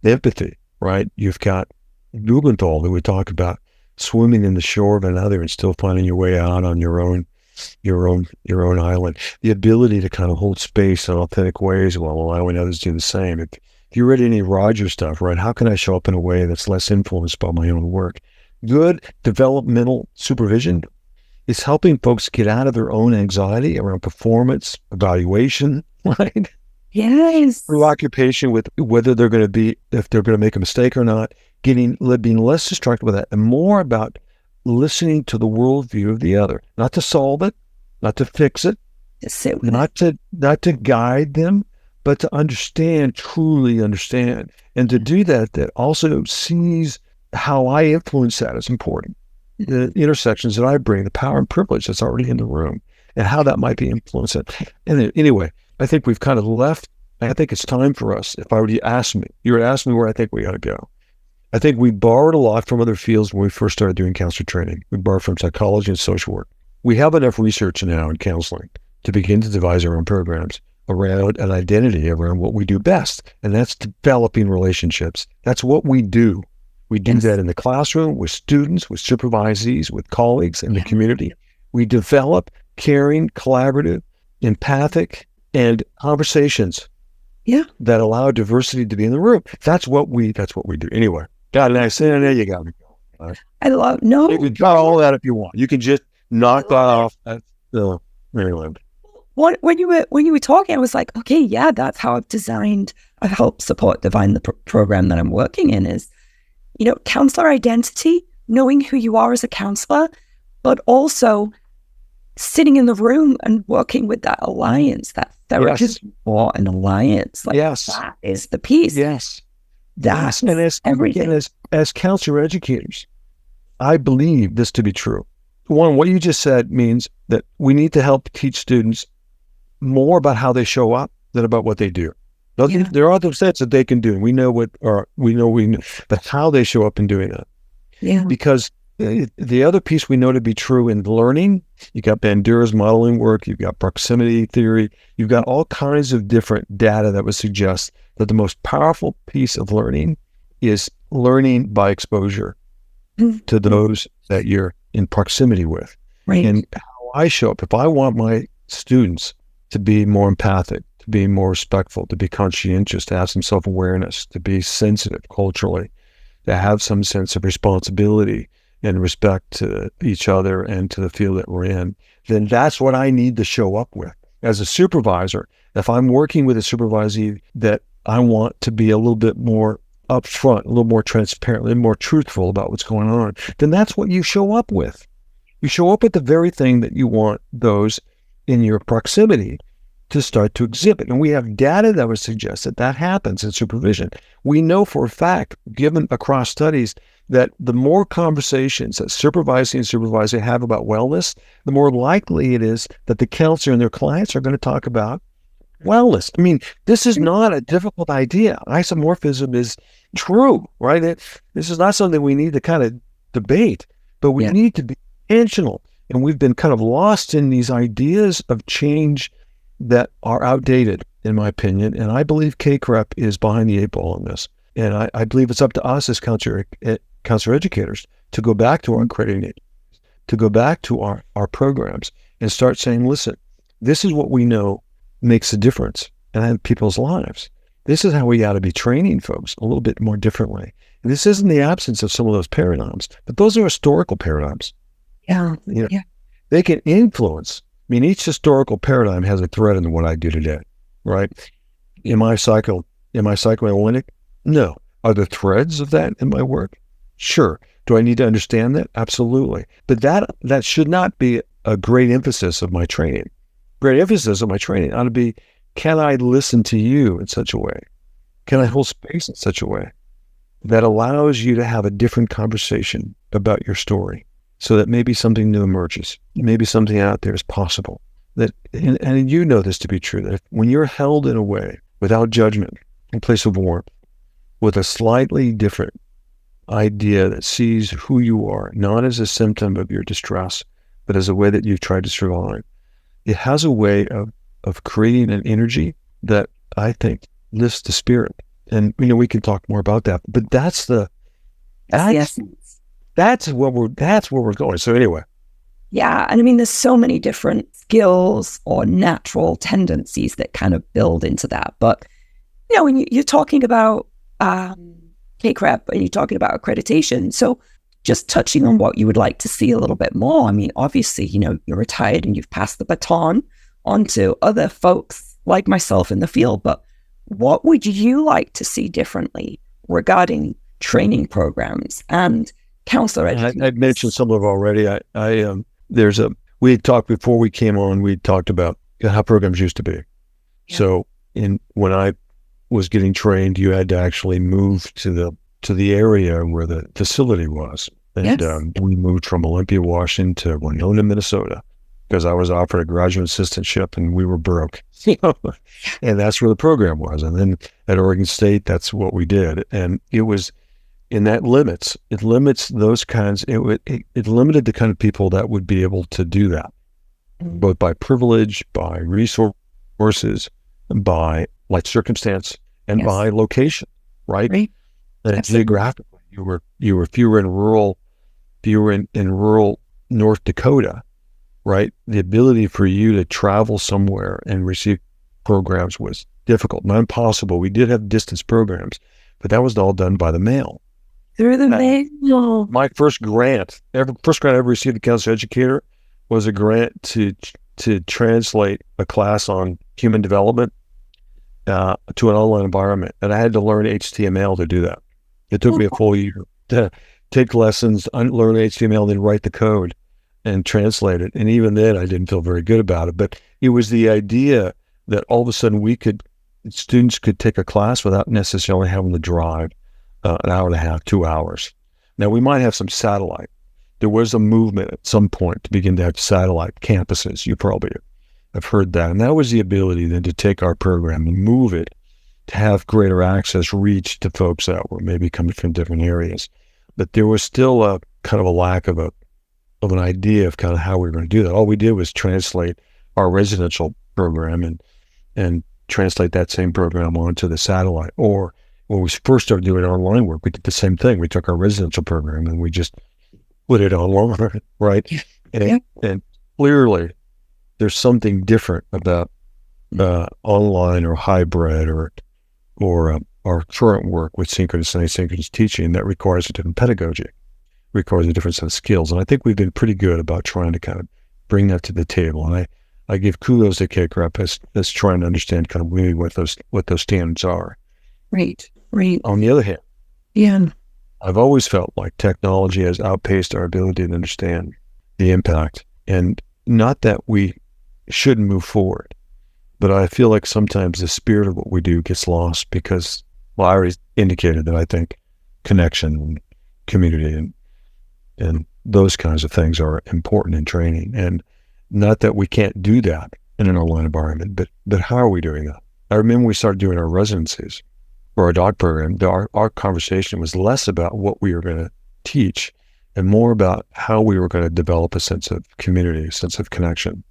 empathy, right, you've got Lubenthal, who would talk about swimming in the shore of another and still finding your way out on your own. your own island. The ability to kind of hold space in authentic ways while allowing others to do the same. If you read any Roger stuff, right? How can I show up in a way that's less influenced by my own work? Good developmental supervision is helping folks get out of their own anxiety around performance, evaluation, right? Yes. Preoccupation with whether they're going to be, if they're going to make a mistake or not, being less distracted with that and more about listening to the worldview of the other, not to solve it, not to fix it, To sit with not to guide them, but to understand, truly understand. And to do that, that also sees how I influence that is important. The intersections that I bring, the power and privilege that's already in the room, and how that might be influenced. And anyway, I think we've kind of left. I think it's time for us. If I were to ask me, you were to ask me where I think we ought to go. I think we borrowed a lot from other fields when we first started doing counselor training. We borrowed from psychology and social work. We have enough research now in counseling to begin to devise our own programs around an identity around what we do best, and that's developing relationships. That's what we do. We do that in the classroom, with students, with supervisees, with colleagues in the community. We develop caring, collaborative, empathic, and conversations that allow diversity to be in the room. That's what we do. Anyway, got it. I said, there you go. I love, no. You can cut all that if you want. You can just knock that off. Anyway. When you were talking, I was like, okay, yeah, that's how I've helped support Divine, the program that I'm working in is, counselor identity, knowing who you are as a counselor, but also sitting in the room and working with that alliance, that therapist or an alliance. Like, that is the piece. Yes. That's and everything. As counselor educators, I believe this to be true. One, what you just said means that we need to help teach students more about how they show up than about what they do. There are other sets that they can do. We know, but how they show up in doing that. Yeah. Because the other piece we know to be true in learning, you got Bandura's modeling work, you've got proximity theory, you've got all kinds of different data that would suggest that the most powerful piece of learning is learning by exposure to those that you're in proximity with. Right. And how I show up, if I want my students to be more empathic, to be more respectful, to be conscientious, to have some self-awareness, to be sensitive culturally, to have some sense of responsibility and respect to each other and to the field that we're in, then that's what I need to show up with. As a supervisor, if I'm working with a supervisee that I want to be a little bit more upfront, a little more transparent, a little more truthful about what's going on, then that's what you show up with. You show up at the very thing that you want those in your proximity to start to exhibit. And we have data that would suggest that happens in supervision. We know for a fact, given across studies, that the more conversations that supervising and supervisor have about wellness, the more likely it is that the counselor and their clients are going to talk about wellness. I mean, this is not a difficult idea. Isomorphism is true, right? This is not something we need to kind of debate, but we need to be intentional. And we've been kind of lost in these ideas of change that are outdated, in my opinion. And I believe KCREP is behind the eight ball on this. And I believe it's up to us as counselor educators to go back to our crediting, to go back to our programs and start saying, listen, this is what we know makes a difference in people's lives. This is how we ought to be training folks a little bit more differently. And this isn't the absence of some of those paradigms, but those are historical paradigms. They can influence. I mean, each historical paradigm has a thread in what I do today, right? Am I psychoanalytic? No. Are there threads of that in my work? Sure. Do I need to understand that? Absolutely. But that should not be a great emphasis of my training. Great emphasis of my training ought to be, can I listen to you in such a way? Can I hold space in such a way that allows you to have a different conversation about your story so that maybe something new emerges, maybe something out there is possible. And you know this to be true, that when you're held in a way without judgment, in place of warmth, with a slightly different idea that sees who you are, not as a symptom of your distress, but as a way that you've tried to survive, it has a way of creating an energy that I think lifts the spirit. And, we can talk more about that, but that's where we're going. So anyway, Yeah. And I mean, there's so many different skills or natural tendencies that kind of build into that. But, when you're talking about KCREP and you're talking about accreditation. So just touching on what you would like to see a little bit more. I mean, obviously, you're retired and you've passed the baton on to other folks like myself in the field. But what would you like to see differently regarding training programs and counselor education? I mentioned some of it already. We had talked before we came on, we talked about how programs used to be. Yeah. So when I was getting trained, you had to actually move to the area where the facility was. And yes. We moved from Olympia, Washington to Winona, Minnesota, because I was offered a graduate assistantship and we were broke. And that's where the program was. And then at Oregon State, that's what we did. And it was, and that limits those kinds, it limited the kind of people that would be able to do that, both by privilege, by resources, by life circumstance, and yes. by location, right? And geographically, you were fewer in rural North Dakota, right? The ability for you to travel somewhere and receive programs was difficult, not impossible. We did have distance programs, but that was all done by the mail. Through the mail. My first grant I ever received at Counselor Educator was a grant to translate a class on human development to an online environment, and I had to learn HTML to do that. It took me a full year to take lessons, learn HTML, then write the code and translate it. And even then, I didn't feel very good about it. But it was the idea that all of a sudden students could take a class without necessarily having to drive an hour and a half, 2 hours. Now, we might have some satellite. There was a movement at some point to begin to have satellite campuses. You probably have heard that. And that was the ability then to take our program and move it to have greater access, reach to folks that were maybe coming from different areas. But there was still a kind of a lack of an idea of kind of how we were going to do that. All we did was translate our residential program and translate that same program onto the satellite. Or when we first started doing online work, we did the same thing. We took our residential program and we just put it online, right? And clearly, there's something different about online or hybrid or our current work with synchronous and asynchronous teaching that requires a different pedagogy, requires a different set of skills. And I think we've been pretty good about trying to kind of bring that to the table. And I give kudos to KCREP as trying to understand kind of really what those standards are. Right. On the other hand, I've always felt like technology has outpaced our ability to understand the impact. And not that we shouldn't move forward, but I feel like sometimes the spirit of what we do gets lost because, well, I already indicated that I think connection and community and those kinds of things are important in training. And not that we can't do that in an online environment, but how are we doing that? I remember we started doing our residencies for our doc program. Our conversation was less about what we were going to teach and more about how we were going to develop a sense of community, a sense of connection,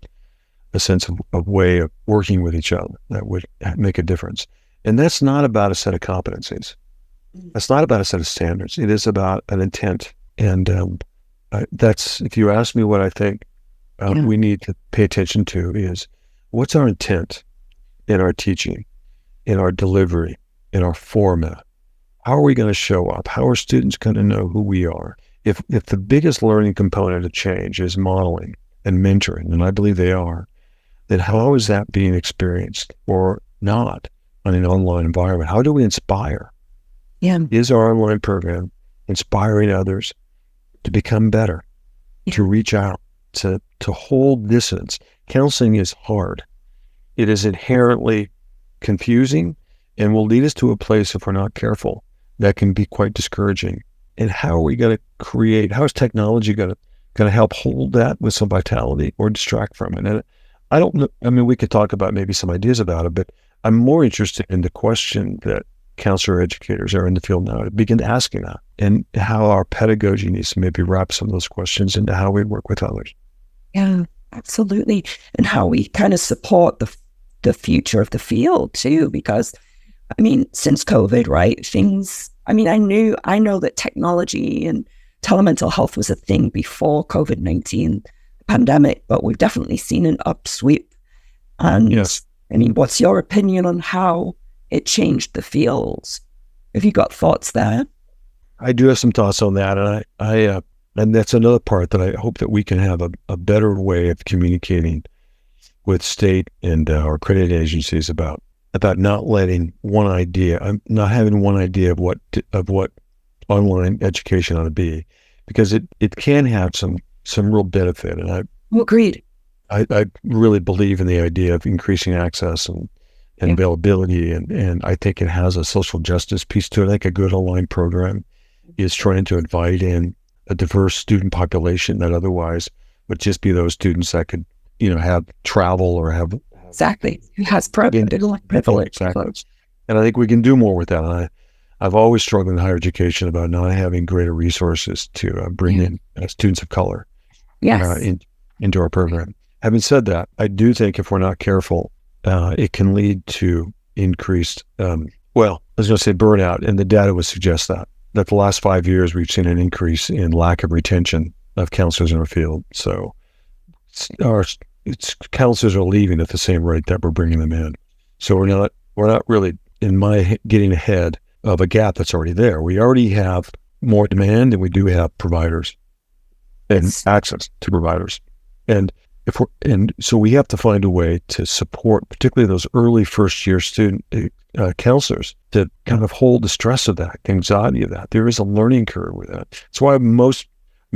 a sense of way of working with each other that would make a difference. And that's not about a set of competencies. That's not about a set of standards. It is about an intent. And that's, if you ask me what I think we need to pay attention to is what's our intent in our teaching, in our delivery, in our format. How are we going to show up? How are students going to know who we are? If the biggest learning component of change is modeling and mentoring, and I believe they are, then how is that being experienced or not in an online environment? How do we inspire? Is our online program inspiring others to become better, to reach out, to hold distance? Counseling is hard. It is inherently confusing and will lead us to a place, if we're not careful, that can be quite discouraging. And how are we going to create, how is technology going to help hold that with some vitality or distract from it? And I don't know, I mean, we could talk about maybe some ideas about it, but I'm more interested in the question that counselor educators are in the field now to begin asking that, and how our pedagogy needs to maybe wrap some of those questions into how we work with others. Yeah, absolutely. And how we kind of support the future of the field too, because I mean, since COVID, right, I know that technology and telemental health was a thing before COVID-19. pandemic, but we've definitely seen an upsweep. And Yes. I mean, what's your opinion on how it changed the field? Have you got thoughts there? I do have some thoughts on that, and and that's another part that I hope that we can have a better way of communicating with state and our accredited agencies about not letting not having one idea of what online education ought to be, because it can have some real benefit, and Agreed. I really believe in the idea of increasing access and availability, and I think it has a social justice piece to it. I think a good online program is trying to invite in a diverse student population that otherwise would just be those students that could, have travel or have Exactly. Who has privilege. Exactly. And I think we can do more with that. And I've always struggled in higher education about not having greater resources to bring in students of color into our program. Having said that, I do think if we're not careful, it can lead to increased, burnout, and the data would suggest that the last 5 years we've seen an increase in lack of retention of counselors in our field. So counselors are leaving at the same rate that we're bringing them in. So we're not really, in my getting ahead of a gap that's already there. We already have more demand than we do have providers and access to providers. And so we have to find a way to support, particularly those early first-year student counselors, to kind of hold the stress of that, the anxiety of that. There is a learning curve with that. That's why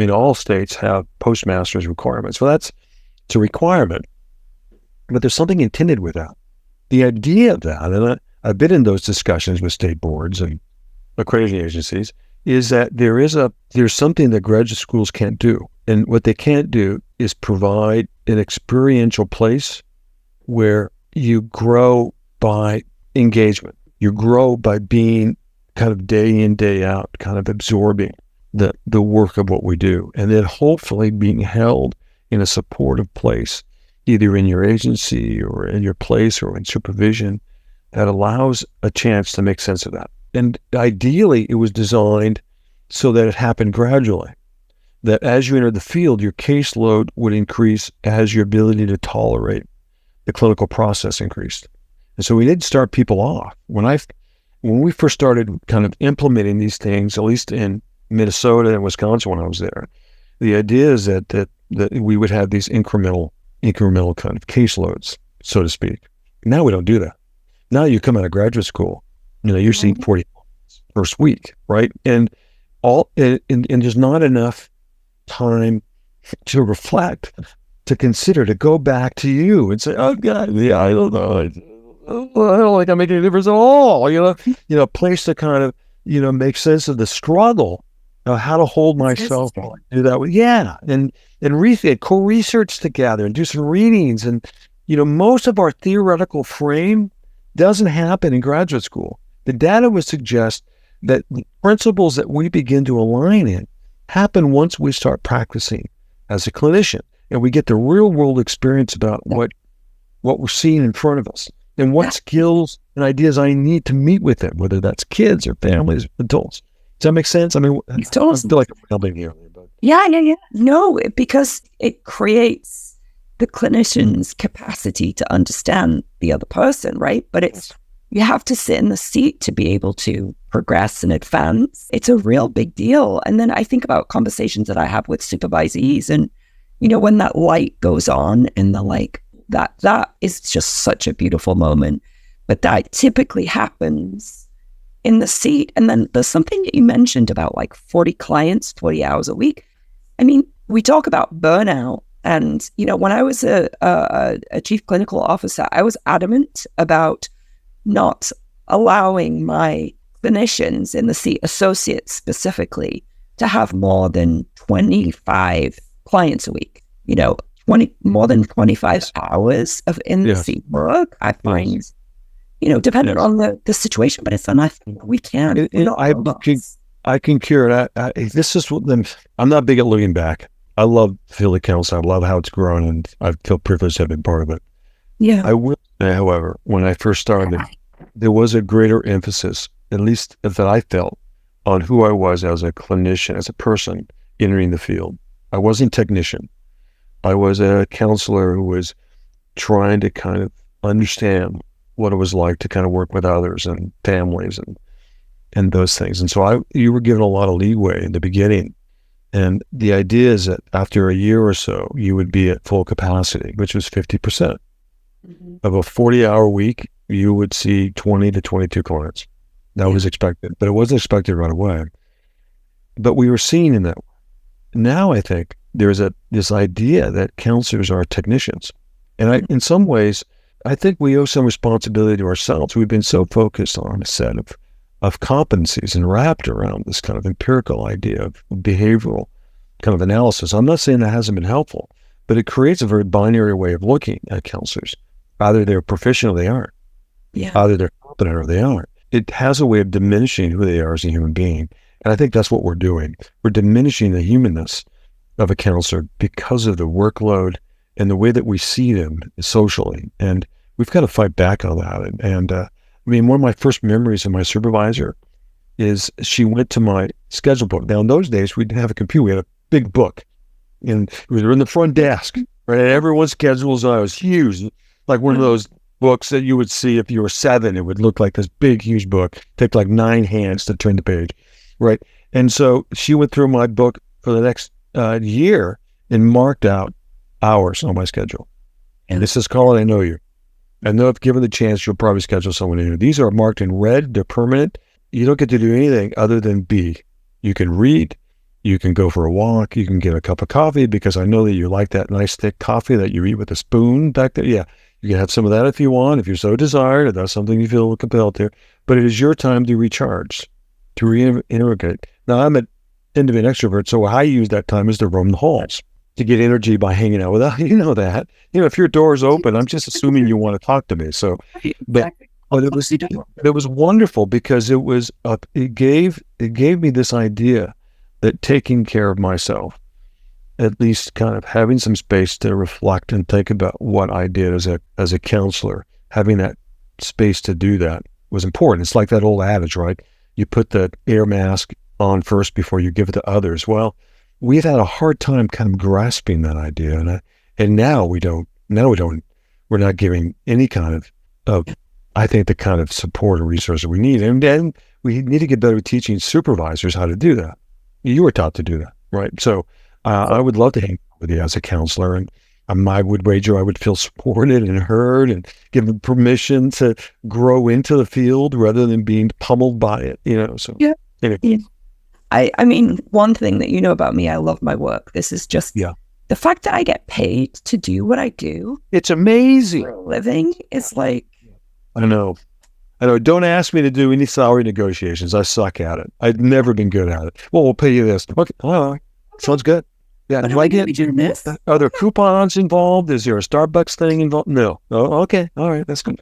all states have postmasters requirements. Well, it's a requirement, but there's something intended with that. The idea of that, and I've been in those discussions with state boards and accrediting agencies, is that there's something that graduate schools can't do. And what they can't do is provide an experiential place where you grow by engagement. You grow by being kind of day in, day out, kind of absorbing the work of what we do, and then hopefully being held in a supportive place, either in your agency or in your place or in supervision, that allows a chance to make sense of that. And ideally, it was designed so that it happened gradually, that as you enter the field, your caseload would increase as your ability to tolerate the clinical process increased. And so we didn't start people off. When we first started kind of implementing these things, at least in Minnesota and Wisconsin when I was there, the idea is that we would have these incremental kind of caseloads, so to speak. Now we don't do that. Now you come out of graduate school, you're seeing 40 first week, right? And there's not enough time to reflect, to consider, to go back to you and say, oh God, yeah, I don't know. I don't think I'm making a difference at all. A place to kind of, make sense of the struggle, how to hold myself, do that with, and co-research together and do some readings. And, most of our theoretical frame doesn't happen in graduate school. The data would suggest that the principles that we begin to align in happen once we start practicing as a clinician, and we get the real world experience about what we're seeing in front of us and what skills and ideas I need to meet with them, whether that's kids or families or adults. Does that make sense? I mean, I feel like I'm helping here. But. Yeah. No, because it creates the clinician's capacity to understand the other person, right? But you have to sit in the seat to be able to progress and advance. It's a real big deal. And then I think about conversations that I have with supervisees, and, when that light goes on and that is just such a beautiful moment. But that typically happens in the seat. And then there's something that you mentioned about 40 clients, 40 hours a week. I mean, we talk about burnout. And, when I was a chief clinical officer, I was adamant about not allowing my clinicians in the seat, associates specifically, to have more than 25 clients a week, more than 25 hours of in-the-seat work. I find, depending on the situation, but it's nothing we can. I concur. This is I'm not big at looking back. I love Philly Council. I love how it's grown, and I feel privileged to have been part of it. Yeah. I will say, however, when I first started, there was a greater emphasis, at least that I felt, on who I was as a clinician, as a person entering the field. I wasn't a technician. I was a counselor who was trying to kind of understand what it was like to kind of work with others and families and those things. And so you were given a lot of leeway in the beginning. And the idea is that after a year or so, you would be at full capacity, which was 50%. Of a 40-hour week, you would see 20 to 22 clients. That was expected, but it wasn't expected right away. But we were seeing in that. Now I think there's this idea that counselors are technicians. And in some ways, I think we owe some responsibility to ourselves. We've been so focused on a set of competencies and wrapped around this kind of empirical idea of behavioral kind of analysis. I'm not saying that hasn't been helpful, but it creates a very binary way of looking at counselors. Either they're proficient or they aren't. Yeah. Either they're competent or they aren't. It has a way of diminishing who they are as a human being. And I think that's what we're doing. We're diminishing the humanness of a counselor because of the workload and the way that we see them socially. And we've got to fight back on that. And I mean, one of my first memories of my supervisor is she went to my schedule book. Now, in those days, we didn't have a computer. We had a big book. And we were in the front desk, right? And everyone's schedules was huge, like one of those books that you would see if you were 7. It would look like this big, huge book. Take like 9 hands to turn the page, right? And so she went through my book for the next year and marked out hours on my schedule. And this is, Colin, I know you. I know if given the chance, you'll probably schedule someone in. These are marked in red. They're permanent. You don't get to do anything other than be. You can read. You can go for a walk. You can get a cup of coffee because I know that you like that nice thick coffee that you eat with a spoon back there. Yeah, you can have some of that if you want, if you're so desired, if that's something you feel compelled to. But it is your time to recharge, to reintegrate. Now, I'm an independent extrovert, so I use that time is to roam the halls, to get energy by hanging out with us. You know that. You know, if your door's open, I'm just assuming you want to talk to me. So, but it was wonderful because it gave me this idea that taking care of myself, at least kind of having some space to reflect and think about what I did as a counselor, having that space to do that was important. It's like that old adage, right? You put the air mask on first before you give it to others. Well, we've had a hard time kind of grasping that idea, and now we're not giving any kind of I think the kind of support and resources we need, and then we need to get better at teaching supervisors how to do that. You were taught to do that, right? So I would love to hang with you as a counselor, and I would wager I would feel supported and heard and given permission to grow into the field rather than being pummeled by it, you know? So yeah. Anyway. Yeah. I mean, one thing that you know about me, I love my work. This is just the fact that I get paid to do what I do. It's amazing. For a living is like... I know. Don't ask me to do any salary negotiations. I suck at it. I've never been good at it. Well, we'll pay you this. Okay. All right. Sounds good. Yeah. Do I get this? Are there coupons involved? Is there a Starbucks thing involved? No. Oh, okay. All right. That's good.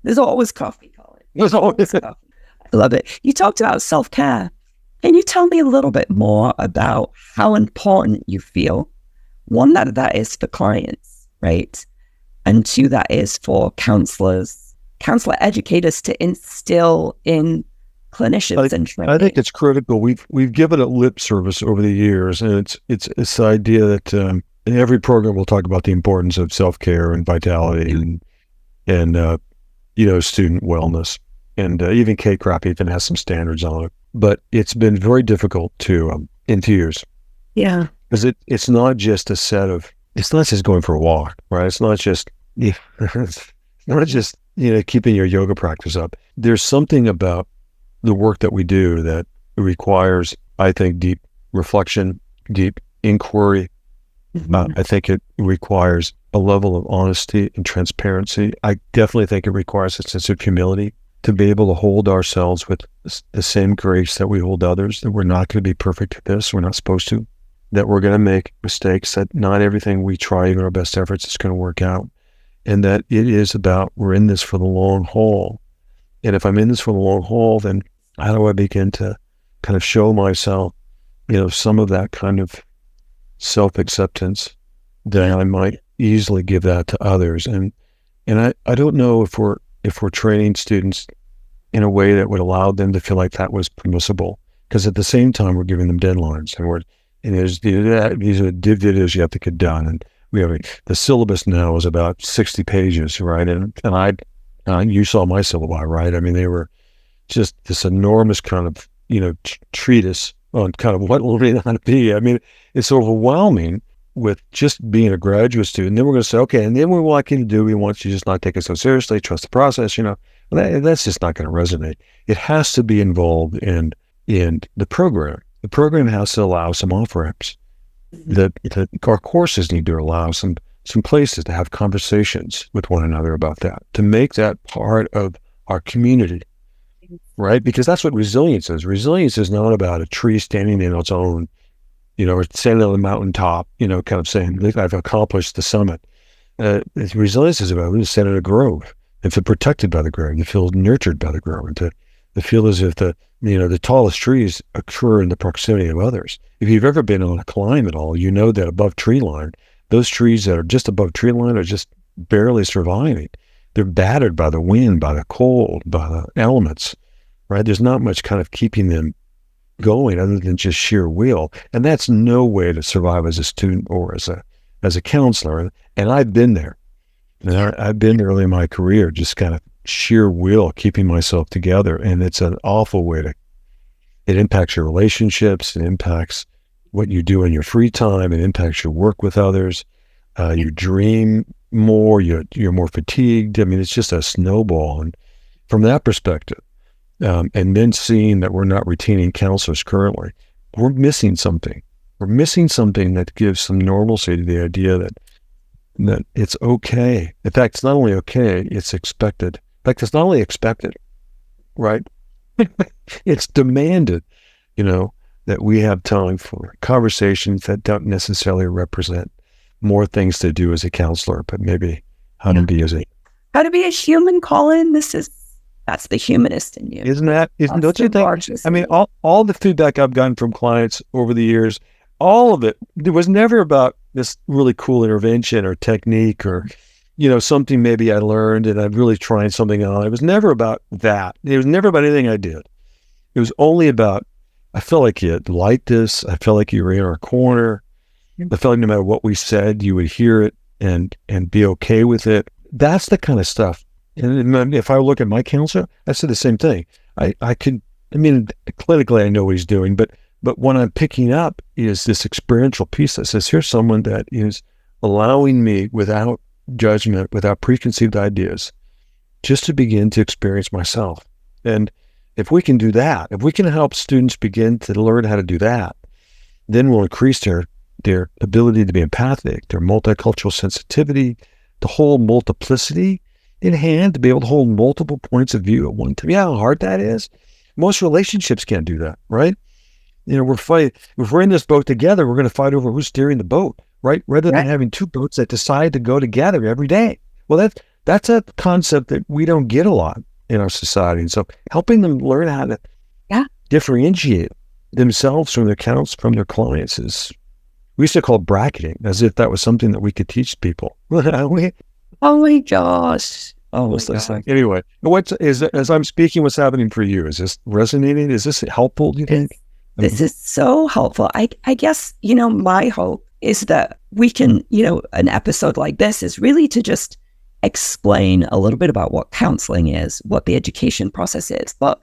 There's always coffee, Colin. There's always coffee. I love it. You talked about self-care. Can you tell me a little bit more about how important you feel? One, that is for clients, right? And two, that is for counselor educators to instill in clinicians and training. I think it's critical. We've given it lip service over the years, and it's this idea that in every program we'll talk about the importance of self-care and vitality and student wellness, and even K-CRAP even has some standards on it. But it's been very difficult to in 2 years. Yeah, because it's not just a set of. It's not just going for a walk, right? It's not just. It's not just keeping your yoga practice up. There's something about the work that we do that requires, I think, deep reflection, deep inquiry. Mm-hmm. I think it requires a level of honesty and transparency. I definitely think it requires a sense of humility to be able to hold ourselves with the same grace that we hold others, that we're not going to be perfect at this, we're not supposed to, that we're going to make mistakes, that not everything we try, even our best efforts, is going to work out. And that it is about, we're in this for the long haul. And if I'm in this for the long haul, then how do I begin to kind of show myself, some of that kind of self-acceptance that I might easily give that to others. And I don't know if we're training students in a way that would allow them to feel like that was permissible. Because at the same time, we're giving them deadlines, and these are the videos you have to get done, and the syllabus now is about 60 pages, right? And you saw my syllabi, right? I mean, they were just this enormous kind of, treatise on kind of what learning ought to be. I mean, it's overwhelming with just being a graduate student. Then we're going to say, okay, and then we want you to do, we want you to just not take it so seriously, trust the process, that's just not going to resonate. It has to be involved in the program. The program has to allow some off-ramps. Our courses need to allow some places to have conversations with one another about that, to make that part of our community, right? Because that's what resilience is. Resilience is not about a tree standing in its own, or standing on the mountaintop, kind of saying, I've accomplished the summit. Resilience is about standing in a grove and feel protected by the grove, to feel nurtured by the grove, and to feel as if the tallest trees occur in the proximity of others. If you've ever been on a climb at all, you know that above tree line, those trees that are just above tree line are just barely surviving. They're battered by the wind, by the cold, by the elements, right? There's not much kind of keeping them going other than just sheer will. And that's no way to survive as a student or as a counselor. And I've been there. And I've been early in my career, just kind of sheer will, keeping myself together. And it's an awful way it impacts your relationships. It impacts what you do in your free time. It impacts your work with others. You dream more, you're more fatigued. I mean, it's just a snowball. And from that perspective, and then seeing that we're not retaining counselors currently, we're missing something. We're missing something that gives some normalcy to the idea that it's okay. In fact, it's not only okay, it's expected. In fact, it's not only expected, right? It's demanded, that we have time for conversations that don't necessarily represent more things to do as a counselor, but maybe how to be how to be a human, Colin. That's the humanist in you. Don't you think? I mean, all the feedback I've gotten from clients over the years, all of it was never about this really cool intervention or technique or, something maybe I learned and I'm really trying something on. It was never about that. It was never about anything I did. It was only about, I felt like you liked this. I felt like you were in our corner. I felt like no matter what we said, you would hear it and be okay with it. That's the kind of stuff. And if I look at my counselor, I said the same thing. Clinically, I know what he's doing, but what I'm picking up is this experiential piece that says, here's someone that is allowing me without judgment, without preconceived ideas, just to begin to experience myself. And if we can do that, if we can help students begin to learn how to do that, then we'll increase their ability to be empathic, their multicultural sensitivity, the whole multiplicity in hand, to be able to hold multiple points of view at one time. You know how hard that is? Most relationships can't do that, right? We're fighting. If we're in this boat together, we're going to fight over who's steering the boat, right? Rather than having two boats that decide to go together every day. Well, that's a concept that we don't get a lot in our society. And so helping them learn how to differentiate themselves from their clients is, we used to call it bracketing, as if that was something that we could teach people. Oh my gosh. Anyway, as I'm speaking, what's happening for you? Is this resonating? Is this helpful, do you think? This is so helpful. I guess, my hope is that we can, an episode like this is really to just explain a little bit about what counseling is, what the education process is. But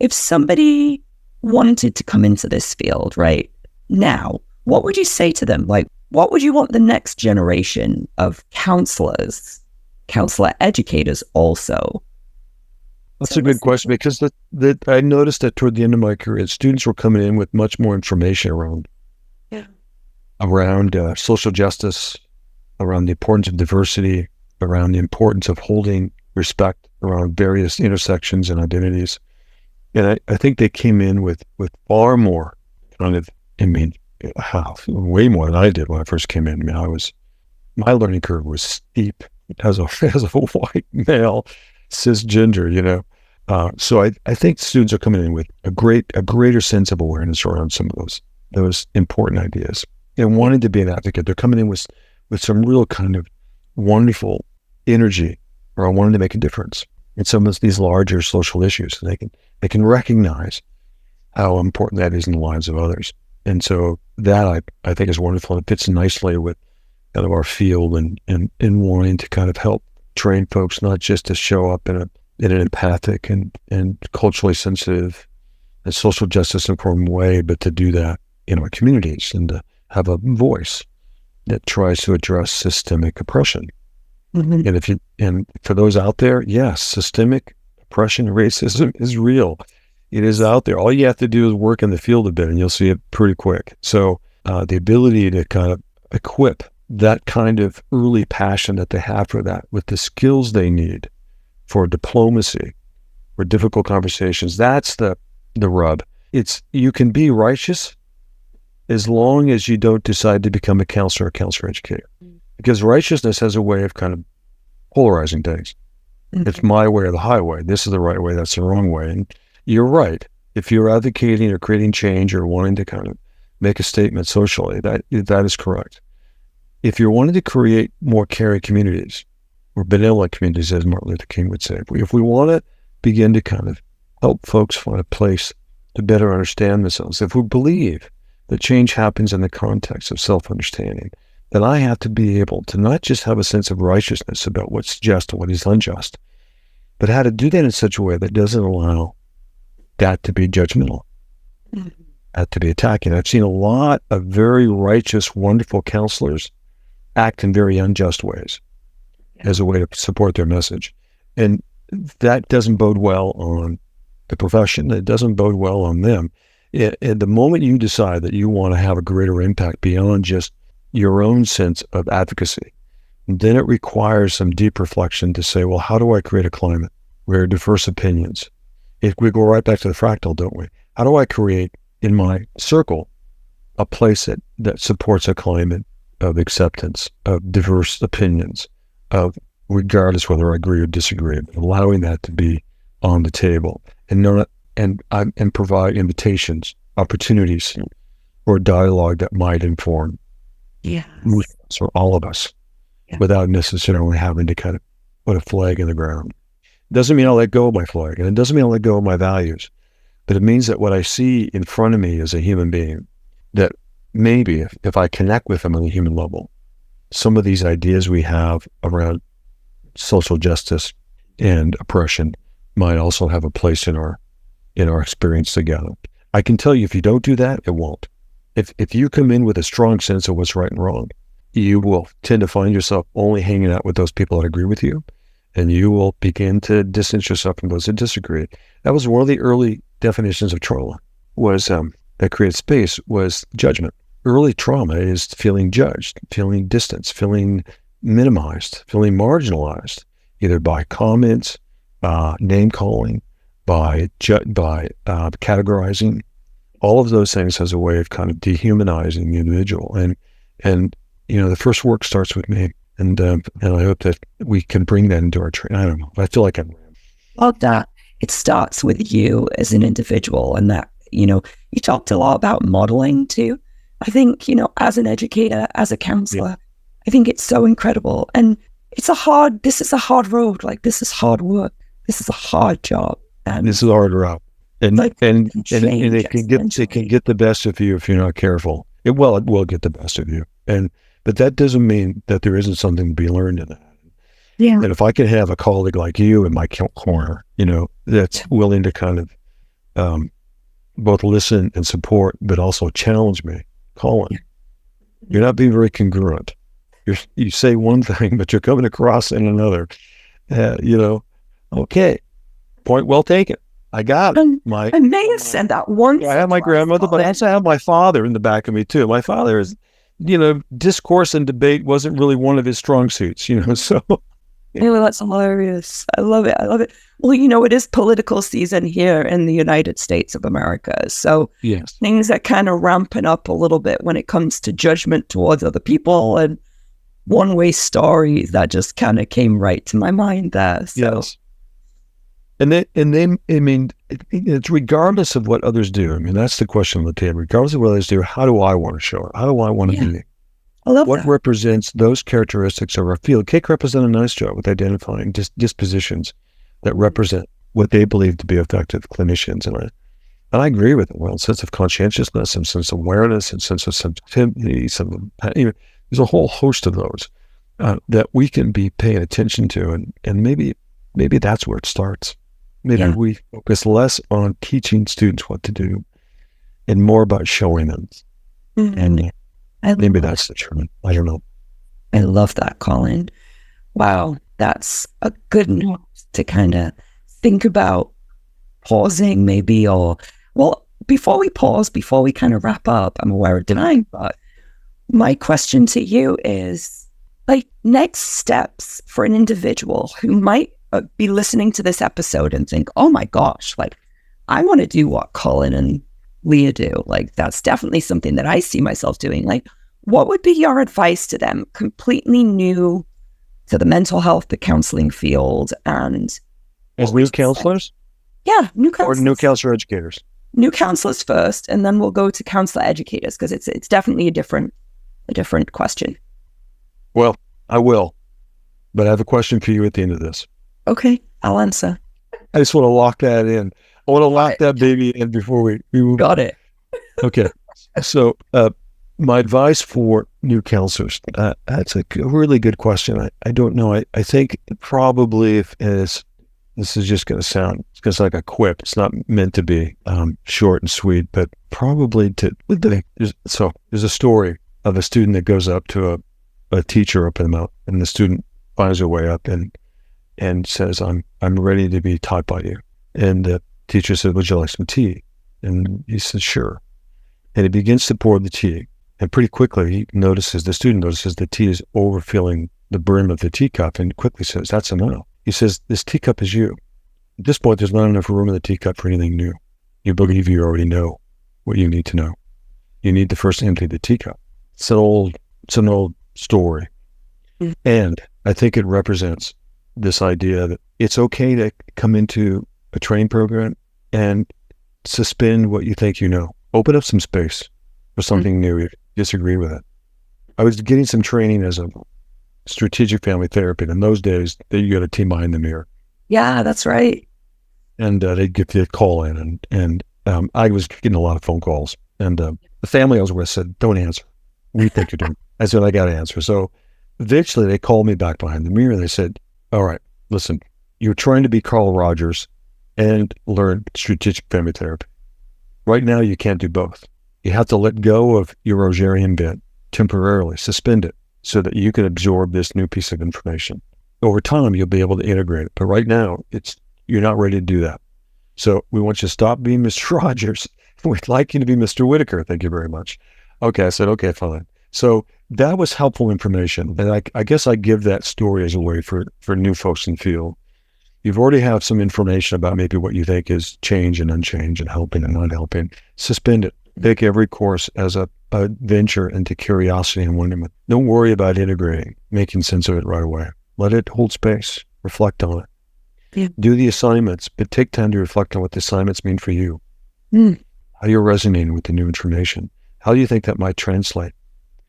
if somebody wanted to come into this field right now, what would you say to them? Like, what would you want the next generation of counselor educators also? That's a good question, because I noticed that toward the end of my career, students were coming in with much more information around social justice, around the importance of diversity, around the importance of holding respect around various intersections and identities. And I think they came in with far more way more than I did when I first came in. My learning curve was steep as a white male, cisgender, So I think students are coming in with a greater sense of awareness around some of those important ideas and wanting to be an advocate. They're coming in with some real kind of wonderful energy around wanting to make a difference in some of these larger social issues. And they can recognize how important that is in the lives of others. And so that I think is wonderful. It fits nicely with kind of our field and wanting to kind of help train folks, not just to show up in an empathic and culturally sensitive and social justice informed way, but to do that in our communities and to have a voice that tries to address systemic oppression. Mm-hmm. And for those out there, yes, systemic oppression, racism is real. It is out there. All you have to do is work in the field a bit and you'll see it pretty quick. So the ability to kind of equip that kind of early passion that they have for that with the skills they need for diplomacy, for difficult conversations, that's the rub. You can be righteous as long as you don't decide to become a counselor or counselor educator. Because righteousness has a way of kind of polarizing things. Mm-hmm. It's my way or the highway. This is the right way, that's the wrong way. And you're right. If you're advocating or creating change or wanting to kind of make a statement socially, that is correct. If you're wanting to create more caring communities, or benevolent communities, as Martin Luther King would say, if we want to begin to kind of help folks find a place to better understand themselves, if we believe that change happens in the context of self-understanding, then I have to be able to not just have a sense of righteousness about what's just and what is unjust, but how to do that in such a way that doesn't allow that to be judgmental, that to be attacking. I've seen a lot of very righteous, wonderful counselors act in very unjust ways as a way to support their message. And that doesn't bode well on the profession. It doesn't bode well on them. At the moment you decide that you want to have a greater impact beyond just your own sense of advocacy, then it requires some deep reflection to say, well, how do I create a climate where diverse opinions, if we go right back to the fractal, don't we? How do I create in my circle a place that supports a climate of acceptance, of diverse opinions, of regardless whether I agree or disagree, allowing that to be on the table and provide invitations, opportunities for dialogue that might inform or all of us without necessarily having to kind of put a flag in the ground. It doesn't mean I'll let go of my flag, and it doesn't mean I'll let go of my values, but it means that what I see in front of me as a human being, that maybe if I connect with them on a human level, some of these ideas we have around social justice and oppression might also have a place in our experience together. I can tell you, if you don't do that, it won't. If you come in with a strong sense of what's right and wrong, you will tend to find yourself only hanging out with those people that agree with you, and you will begin to distance yourself from those that disagree. That was one of the early definitions of trauma, was that created space, was judgment. Early trauma is feeling judged, feeling distanced, feeling minimized, feeling marginalized, either by comments, name calling, by categorizing. All of those things has a way of kind of dehumanizing the individual. And the first work starts with me. And I hope that we can bring that into our training. I don't know. I feel like I'm... Love that. It starts with you as an individual, and that, you talked a lot about modeling too. I think, as an educator, as a counselor, I think it's so incredible. And this is a hard road. Like, this is hard work. This is a hard job. And this is a hard route. And it can get the best of you if you're not careful. It will get the best of you. But that doesn't mean that there isn't something to be learned in that. Yeah. And if I could have a colleague like you in my corner, that's willing to kind of both listen and support, but also challenge me, Colin, you're not being very congruent. You say one thing, but you're coming across in another. Okay, point well taken. I got it. I may have said that once. I have my grandmother, but I also have my father in the back of me too. My father is, discourse and debate wasn't really one of his strong suits, so. That's hilarious. I love it. Well, it is political season here in the United States of America. So things are kind of ramping up a little bit when it comes to judgment towards other people and one-way stories. That just kind of came right to my mind there. So. Yes. And then, it's regardless of what others do. I mean, that's the question on the table. Regardless of what others do, how do I want to show it? How do I want to be? I love what represents those characteristics of our field. Cake represent a nice job with identifying dispositions that represent what they believe to be effective clinicians. And I agree with it. Well, sense of conscientiousness and sense of awareness and sense of sensitivity, There's a whole host of those that we can be paying attention to, and maybe that's where it starts. Maybe we focus less on teaching students what to do and more about showing them. And maybe that's the truth. I don't know. I love that, Colin. Wow, that's a good note to kind of think about pausing maybe, or, well, before we pause, before we kind of wrap up, I'm aware of denying, but my question to you is, like, next steps for an individual who might be listening to this episode and think, oh my gosh, like, I want to do what Colin and Leah do. Like, that's definitely something that I see myself doing. Like, what would be your advice to them, completely new to the mental health, the counseling field, and as new counselors? Yeah, new counselors. Or new counselor educators? New counselors first, and then we'll go to counselor educators, because it's definitely a different question. Well, I will, but I have a question for you at the end of this. Okay, I'll answer. I just want to lock that in. I want to lock that baby in before we move. Got it. Okay. So my advice for new counselors, that's a really good question. I don't know. I think probably this is just going to sound, it's going to sound like a quip. It's not meant to be short and sweet, but probably there's a story of a student that goes up to a teacher up in the mountain, and the student finds her way up and says, I'm ready to be taught by you. And the teacher said, would you like some tea? And he says, sure. And he begins to pour the tea. And pretty quickly, the student notices the tea is overfilling the brim of the teacup, and quickly says, that's enough. He says, this teacup is you. At this point, there's not enough room in the teacup for anything new. You believe you already know what you need to know. You need to first empty the teacup. It's an old story. Mm-hmm. And I think it represents this idea that it's okay to come into a training program and suspend what you think you know. Open up some space for something new if you disagree with it. I was getting some training as a strategic family therapy. And in those days, you got a team behind the mirror. Yeah, that's right. And they'd give you a call in, and I was getting a lot of phone calls. And the family I was with said, don't answer. We think you're doing. I said, I got to answer. So eventually they called me back behind the mirror. They said, all right, listen, you're trying to be Carl Rogers and learn strategic family therapy. Right now, you can't do both. You have to let go of your Rogerian bent temporarily, suspend it, so that you can absorb this new piece of information. Over time, you'll be able to integrate it. But right now, you're not ready to do that. So we want you to stop being Mr. Rogers. We'd like you to be Mr. Whitaker. Thank you very much. Okay, I said, okay, fine. So that was helpful information. And I guess I give that story as a way for new folks in the field. You've already have some information about maybe what you think is change and unchange and helping and not helping. Suspend it. Take every course as a venture into curiosity and wonderment. Don't worry about integrating, making sense of it right away. Let it hold space. Reflect on it. Yeah. Do the assignments, but take time to reflect on what the assignments mean for you. How you're resonating with the new information. How do you think that might translate?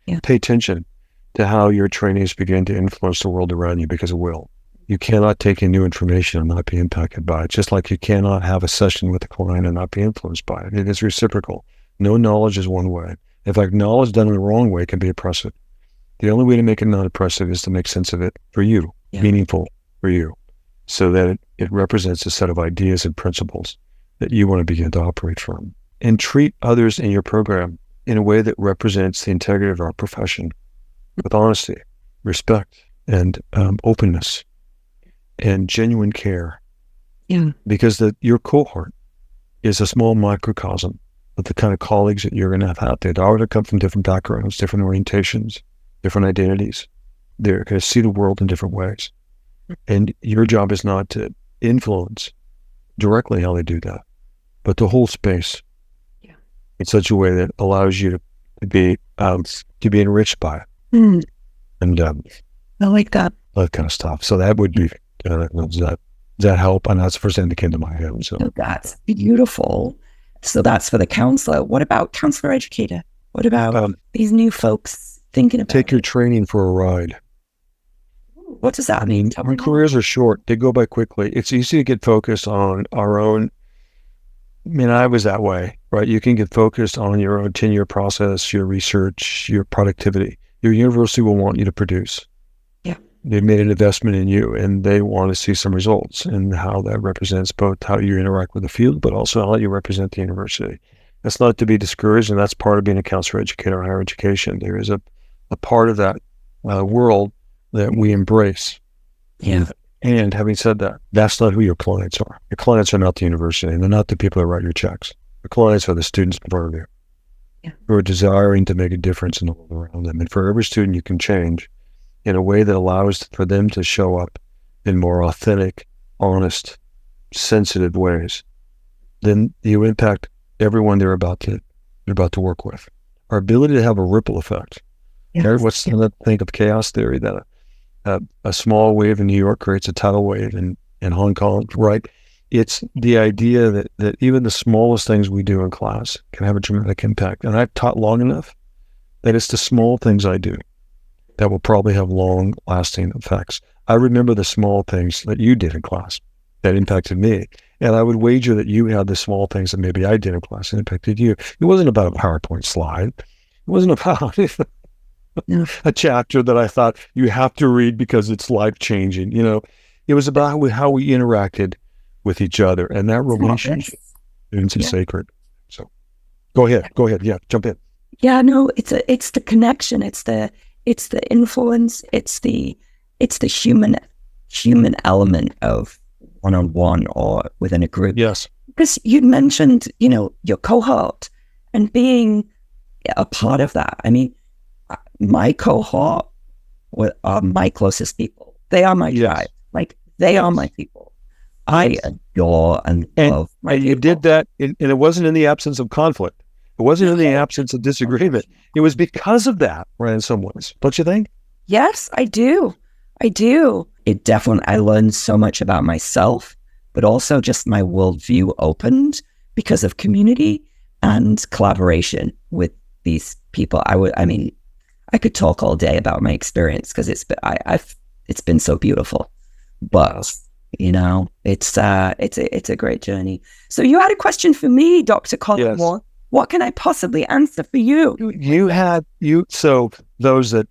Yeah. Pay attention to how your trainees begin to influence the world around you, because it will. You cannot take in new information and not be impacted by it, just like you cannot have a session with a client and not be influenced by it. It is reciprocal. No knowledge is one way. In fact, knowledge done in the wrong way can be oppressive. The only way to make it not oppressive is to make sense of it for you, meaningful for you, so that it represents a set of ideas and principles that you want to begin to operate from. And treat others in your program in a way that represents the integrity of our profession with honesty, respect, and openness, and genuine care. Yeah. Because your cohort is a small microcosm of the kind of colleagues that you're going to have out there. They're all going to come from different backgrounds, different orientations, different identities. They're going to see the world in different ways. And your job is not to influence directly how they do that, but to hold space in such a way that allows you to be enriched by it. And I like that. That kind of stuff. So that would be, does that help? And that's the first thing that came to my head. So that's beautiful. So that's for the counselor. What about counselor educator? What about these new folks thinking about Take your training for a ride. What does that mean? Our careers are short. They go by quickly. It's easy to get focused on our own. I mean, I was that way, right? You can get focused on your own tenure process, your research, your productivity. your university will want you to produce. Yeah. They've made an investment in you, and they want to see some results, and how that represents both how you interact with the field, but also how you represent the university. That's not to be discouraged, and that's part of being a counselor educator in higher education. There is a part of that world that we embrace. Yeah. And having said that, that's not who your clients are. Your clients are not the university, and they're not the people that write your checks. The clients are the students in front of you, who are desiring to make a difference in the world around them. And for every student you can change in a way that allows for them to show up in more authentic, honest, sensitive ways, then you impact everyone they're about to work with. Our ability to have a ripple effect. Yes. What's the think of chaos theory, that a small wave in New York creates a tidal wave in Hong Kong, right? It's the idea that even the smallest things we do in class can have a dramatic impact. And I've taught long enough that it's the small things I do that will probably have long-lasting effects. I remember the small things that you did in class that impacted me. And I would wager that you had the small things that maybe I did in class that impacted you. It wasn't about a PowerPoint slide. It wasn't about a chapter that I thought you have to read because it's life-changing. It was about how we interacted with each other, and that relationship is sacred. So go ahead. Yeah, jump in. Yeah, no, it's the connection. It's the influence. It's the human element of one-on-one or within a group. Yes. Because you mentioned, your cohort and being a part of that. I mean, my cohort are my closest people. They are my tribe. Like, they are my people. I adore and love my people. You did that, and it wasn't in the absence of conflict. It wasn't in the absence of disagreement. It was because of that, right, in some ways. Don't you think? Yes, I do. It definitely, I learned so much about myself, but also just my worldview opened because of community and collaboration with these people. I could talk all day about my experience because it's been so beautiful, but it's a great journey. So you had a question for me, Dr. Colin Ward. What can I possibly answer for you? So those that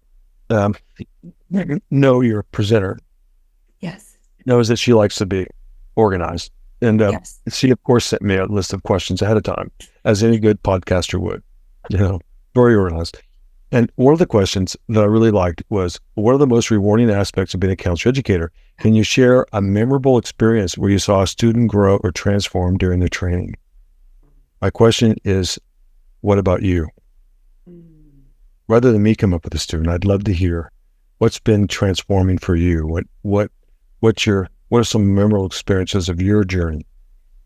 know your presenter, knows that she likes to be organized, and she of course sent me a list of questions ahead of time, as any good podcaster would. Very organized. And one of the questions that I really liked was, what are the most rewarding aspects of being a counselor educator? Can you share a memorable experience where you saw a student grow or transform during their training? My question is, what about you? Rather than me come up with a student, I'd love to hear what's been transforming for you. What are some memorable experiences of your journey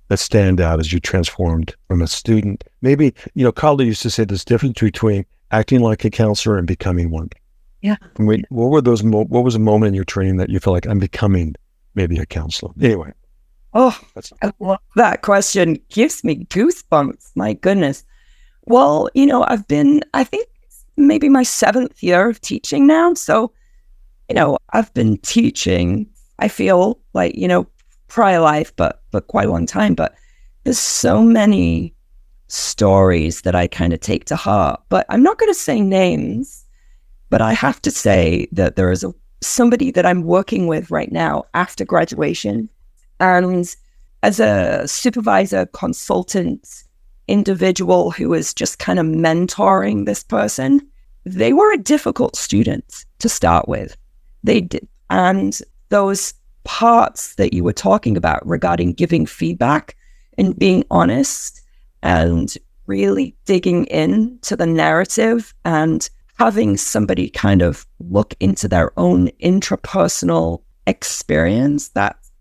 that stand out as you transformed from a student? Maybe, Colin used to say there's a difference between acting like a counselor and becoming one. Yeah. What was a moment in your training that you feel like, I'm becoming maybe a counselor? Anyway. Oh, I love that question. Gives me goosebumps. My goodness. Well, I've been, I think, maybe my 7th year of teaching now. So, I've been teaching, I feel like, prior life, but quite a long time. But there's so many stories that I kind of take to heart. But I'm not going to say names, but I have to say that there is somebody that I'm working with right now after graduation. And as a supervisor, consultant, individual who is just kind of mentoring this person, they were a difficult student to start with. They did. And those parts that you were talking about regarding giving feedback and being honest and really digging into the narrative and having somebody kind of look into their own intrapersonal experience,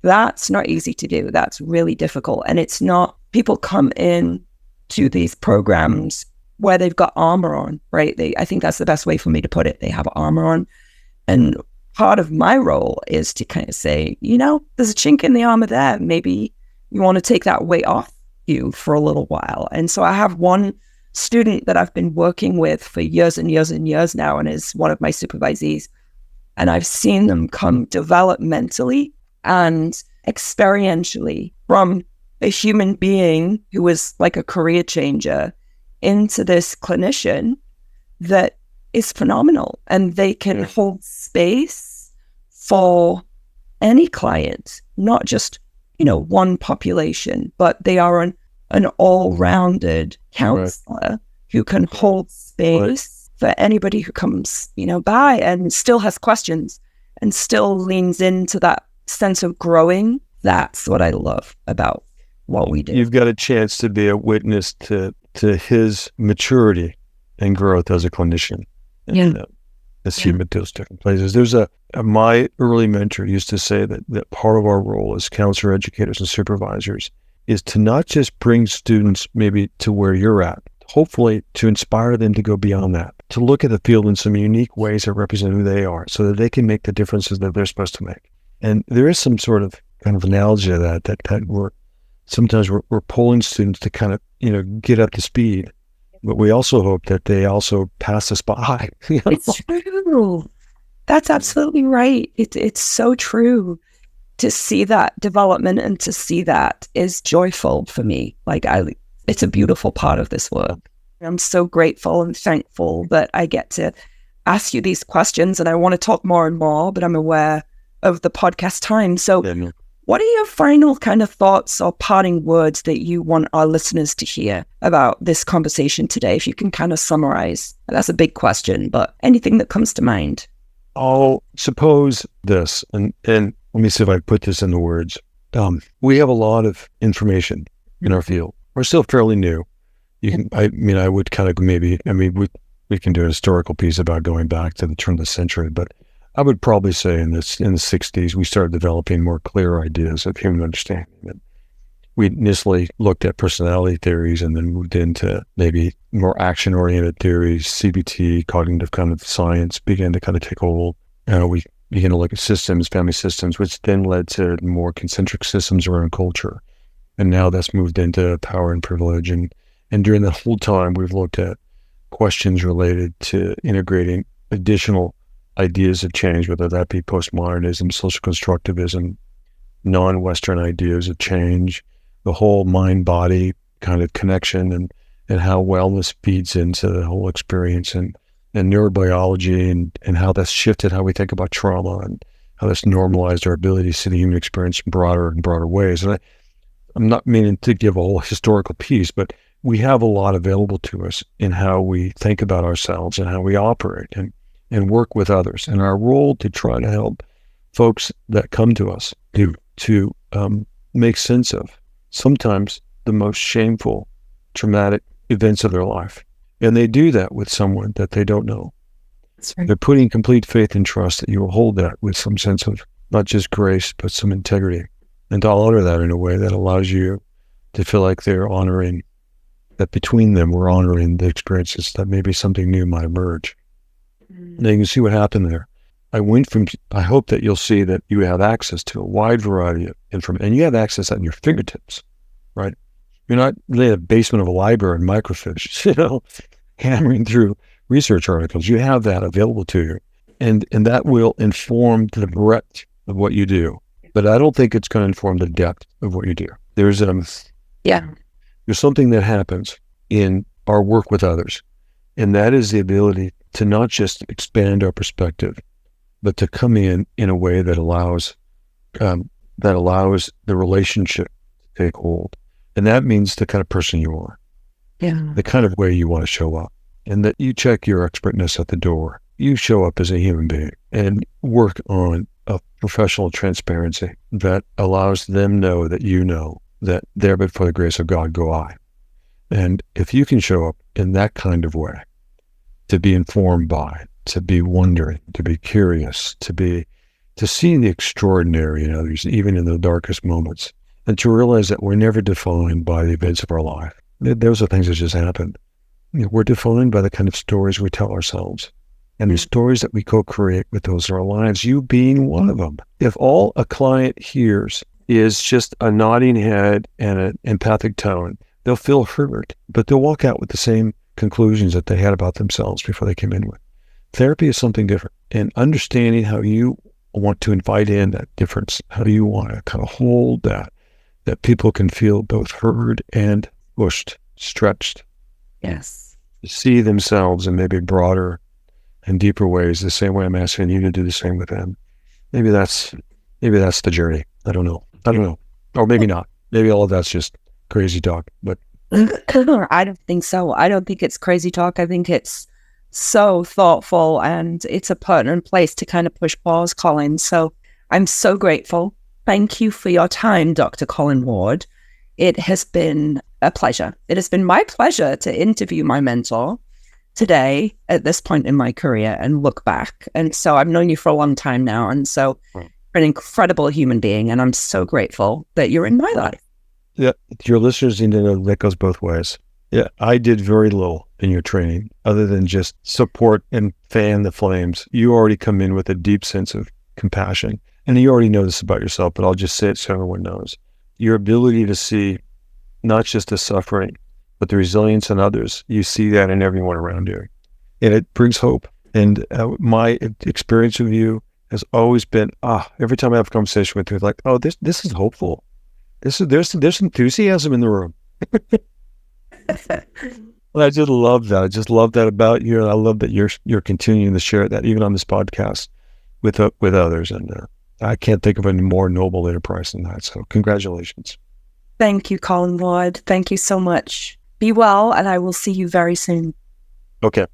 that's not easy to do. That's really difficult. And it's not, people come in to these programs where they've got armor on, right? I think that's the best way for me to put it. They have armor on. And part of my role is to kind of say, there's a chink in the armor there. Maybe you want to take that weight off you for a little while. And so I have one student that I've been working with for years and years and years now, and is one of my supervisees. And I've seen them come developmentally and experientially from a human being who was like a career changer into this clinician that is phenomenal, and they can hold space for any client, not just, one population, but they are an all-rounded counselor who can hold space for anybody who comes, by and still has questions and still leans into that sense of growing. That's what I love about what we do. You've got a chance to be a witness to his maturity and growth as a clinician. And, see him at those different places. There's my early mentor used to say that part of our role as counselor educators and supervisors is to not just bring students maybe to where you're at, hopefully to inspire them to go beyond that, to look at the field in some unique ways that represent who they are so that they can make the differences that they're supposed to make. And there is some sort of kind of analogy to that we're sometimes we're pulling students to kind of, get up to speed, but we also hope that they also pass us by. It's true. That's absolutely right. It's so true. To see that development and to see that is joyful for me. It's a beautiful part of this work. I'm so grateful and thankful that I get to ask you these questions, and I want to talk more and more, but I'm aware of the podcast time. So what are your final kind of thoughts or parting words that you want our listeners to hear about this conversation today? If you can kind of summarize, that's a big question, but anything that comes to mind. I'll suppose this, and let me see if I put this into words. We have a lot of information in our field. We're still fairly new. I would kind of we can do a historical piece about going back to the turn of the century, but I would probably say in the 60s, we started developing more clear ideas of human understanding. And we initially looked at personality theories and then moved into maybe more action-oriented theories. CBT, cognitive kind of science, began to kind of take hold. We began to look at systems, family systems, which then led to more concentric systems around culture. And now that's moved into power and privilege. And during the whole time, we've looked at questions related to integrating additional ideas of change, whether that be postmodernism, social constructivism, non-Western ideas of change, the whole mind-body kind of connection, and how wellness feeds into the whole experience, and neurobiology, and how that's shifted how we think about trauma, and how that's normalized our ability to see the human experience in broader and broader ways. And I'm not meaning to give a whole historical piece, but we have a lot available to us in how we think about ourselves and how we operate and work with others. And our role to try to help folks that come to us to make sense of sometimes the most shameful, traumatic events of their life. And they do that with someone that they don't know. That's right. They're putting complete faith and trust that you will hold that with some sense of not just grace, but some integrity. And to honor that in a way that allows you to feel like they're honoring, that between them, we're honoring the experiences that maybe something new might emerge. Now you can see what happened there. I hope that you'll see that you have access to a wide variety of information, and you have access at your fingertips, right? You're not in the basement of a library in microfiche, hammering through research articles. You have that available to you, and that will inform the breadth of what you do. But I don't think it's going to inform the depth of what you do. There's something that happens in our work with others, and that is the ability to not just expand our perspective, but to come in a way that allows the relationship to take hold. And that means the kind of person you are, the kind of way you want to show up, and that you check your expertness at the door. You show up as a human being and work on a professional transparency that allows them know that you know that there but for the grace of God go I. And if you can show up in that kind of way, to be informed by, to be wondering, to be curious, to see the extraordinary in others, even in the darkest moments, and to realize that we're never defined by the events of our life. Those are things that just happened. We're defined by the kind of stories we tell ourselves and the stories that we co-create with those in our lives, you being one of them. If all a client hears is just a nodding head and an empathic tone, they'll feel heard, but they'll walk out with the same conclusions that they had about themselves before they came in with. Therapy is something different, and understanding how you want to invite in that difference, how you want to kind of hold that people can feel both heard and pushed, stretched. Yes. To see themselves in maybe broader in deeper ways, the same way I'm asking you to do the same with them. Maybe that's the journey. I don't know. Or maybe not. Maybe all of that's just crazy talk, but I don't think so. I don't think it's crazy talk. I think it's so thoughtful, and it's a pertinent place to kind of push pause, Colin. So I'm so grateful. Thank you for your time, Dr. Colin Ward. It has been a pleasure. It has been my pleasure to interview my mentor today at this point in my career and look back. And so I've known you for a long time now. And so you're an incredible human being. And I'm so grateful that you're in my life. Yeah, your listeners need to know that goes both ways. Yeah, I did very little in your training other than just support and fan the flames. You already come in with a deep sense of compassion. And you already know this about yourself, but I'll just say it so everyone knows. Your ability to see not just the suffering, but the resilience in others. You see that in everyone around you. And it brings hope. And my experience with you has always been, every time I have a conversation with you, it's like, this is hopeful. There's enthusiasm in the room. Well, I just love that. I just love that about you. And I love that you're continuing to share that even on this podcast with others. And I can't think of any more noble enterprise than that. So congratulations. Thank you, Colin Ward. Thank you so much. Be well, and I will see you very soon. Okay.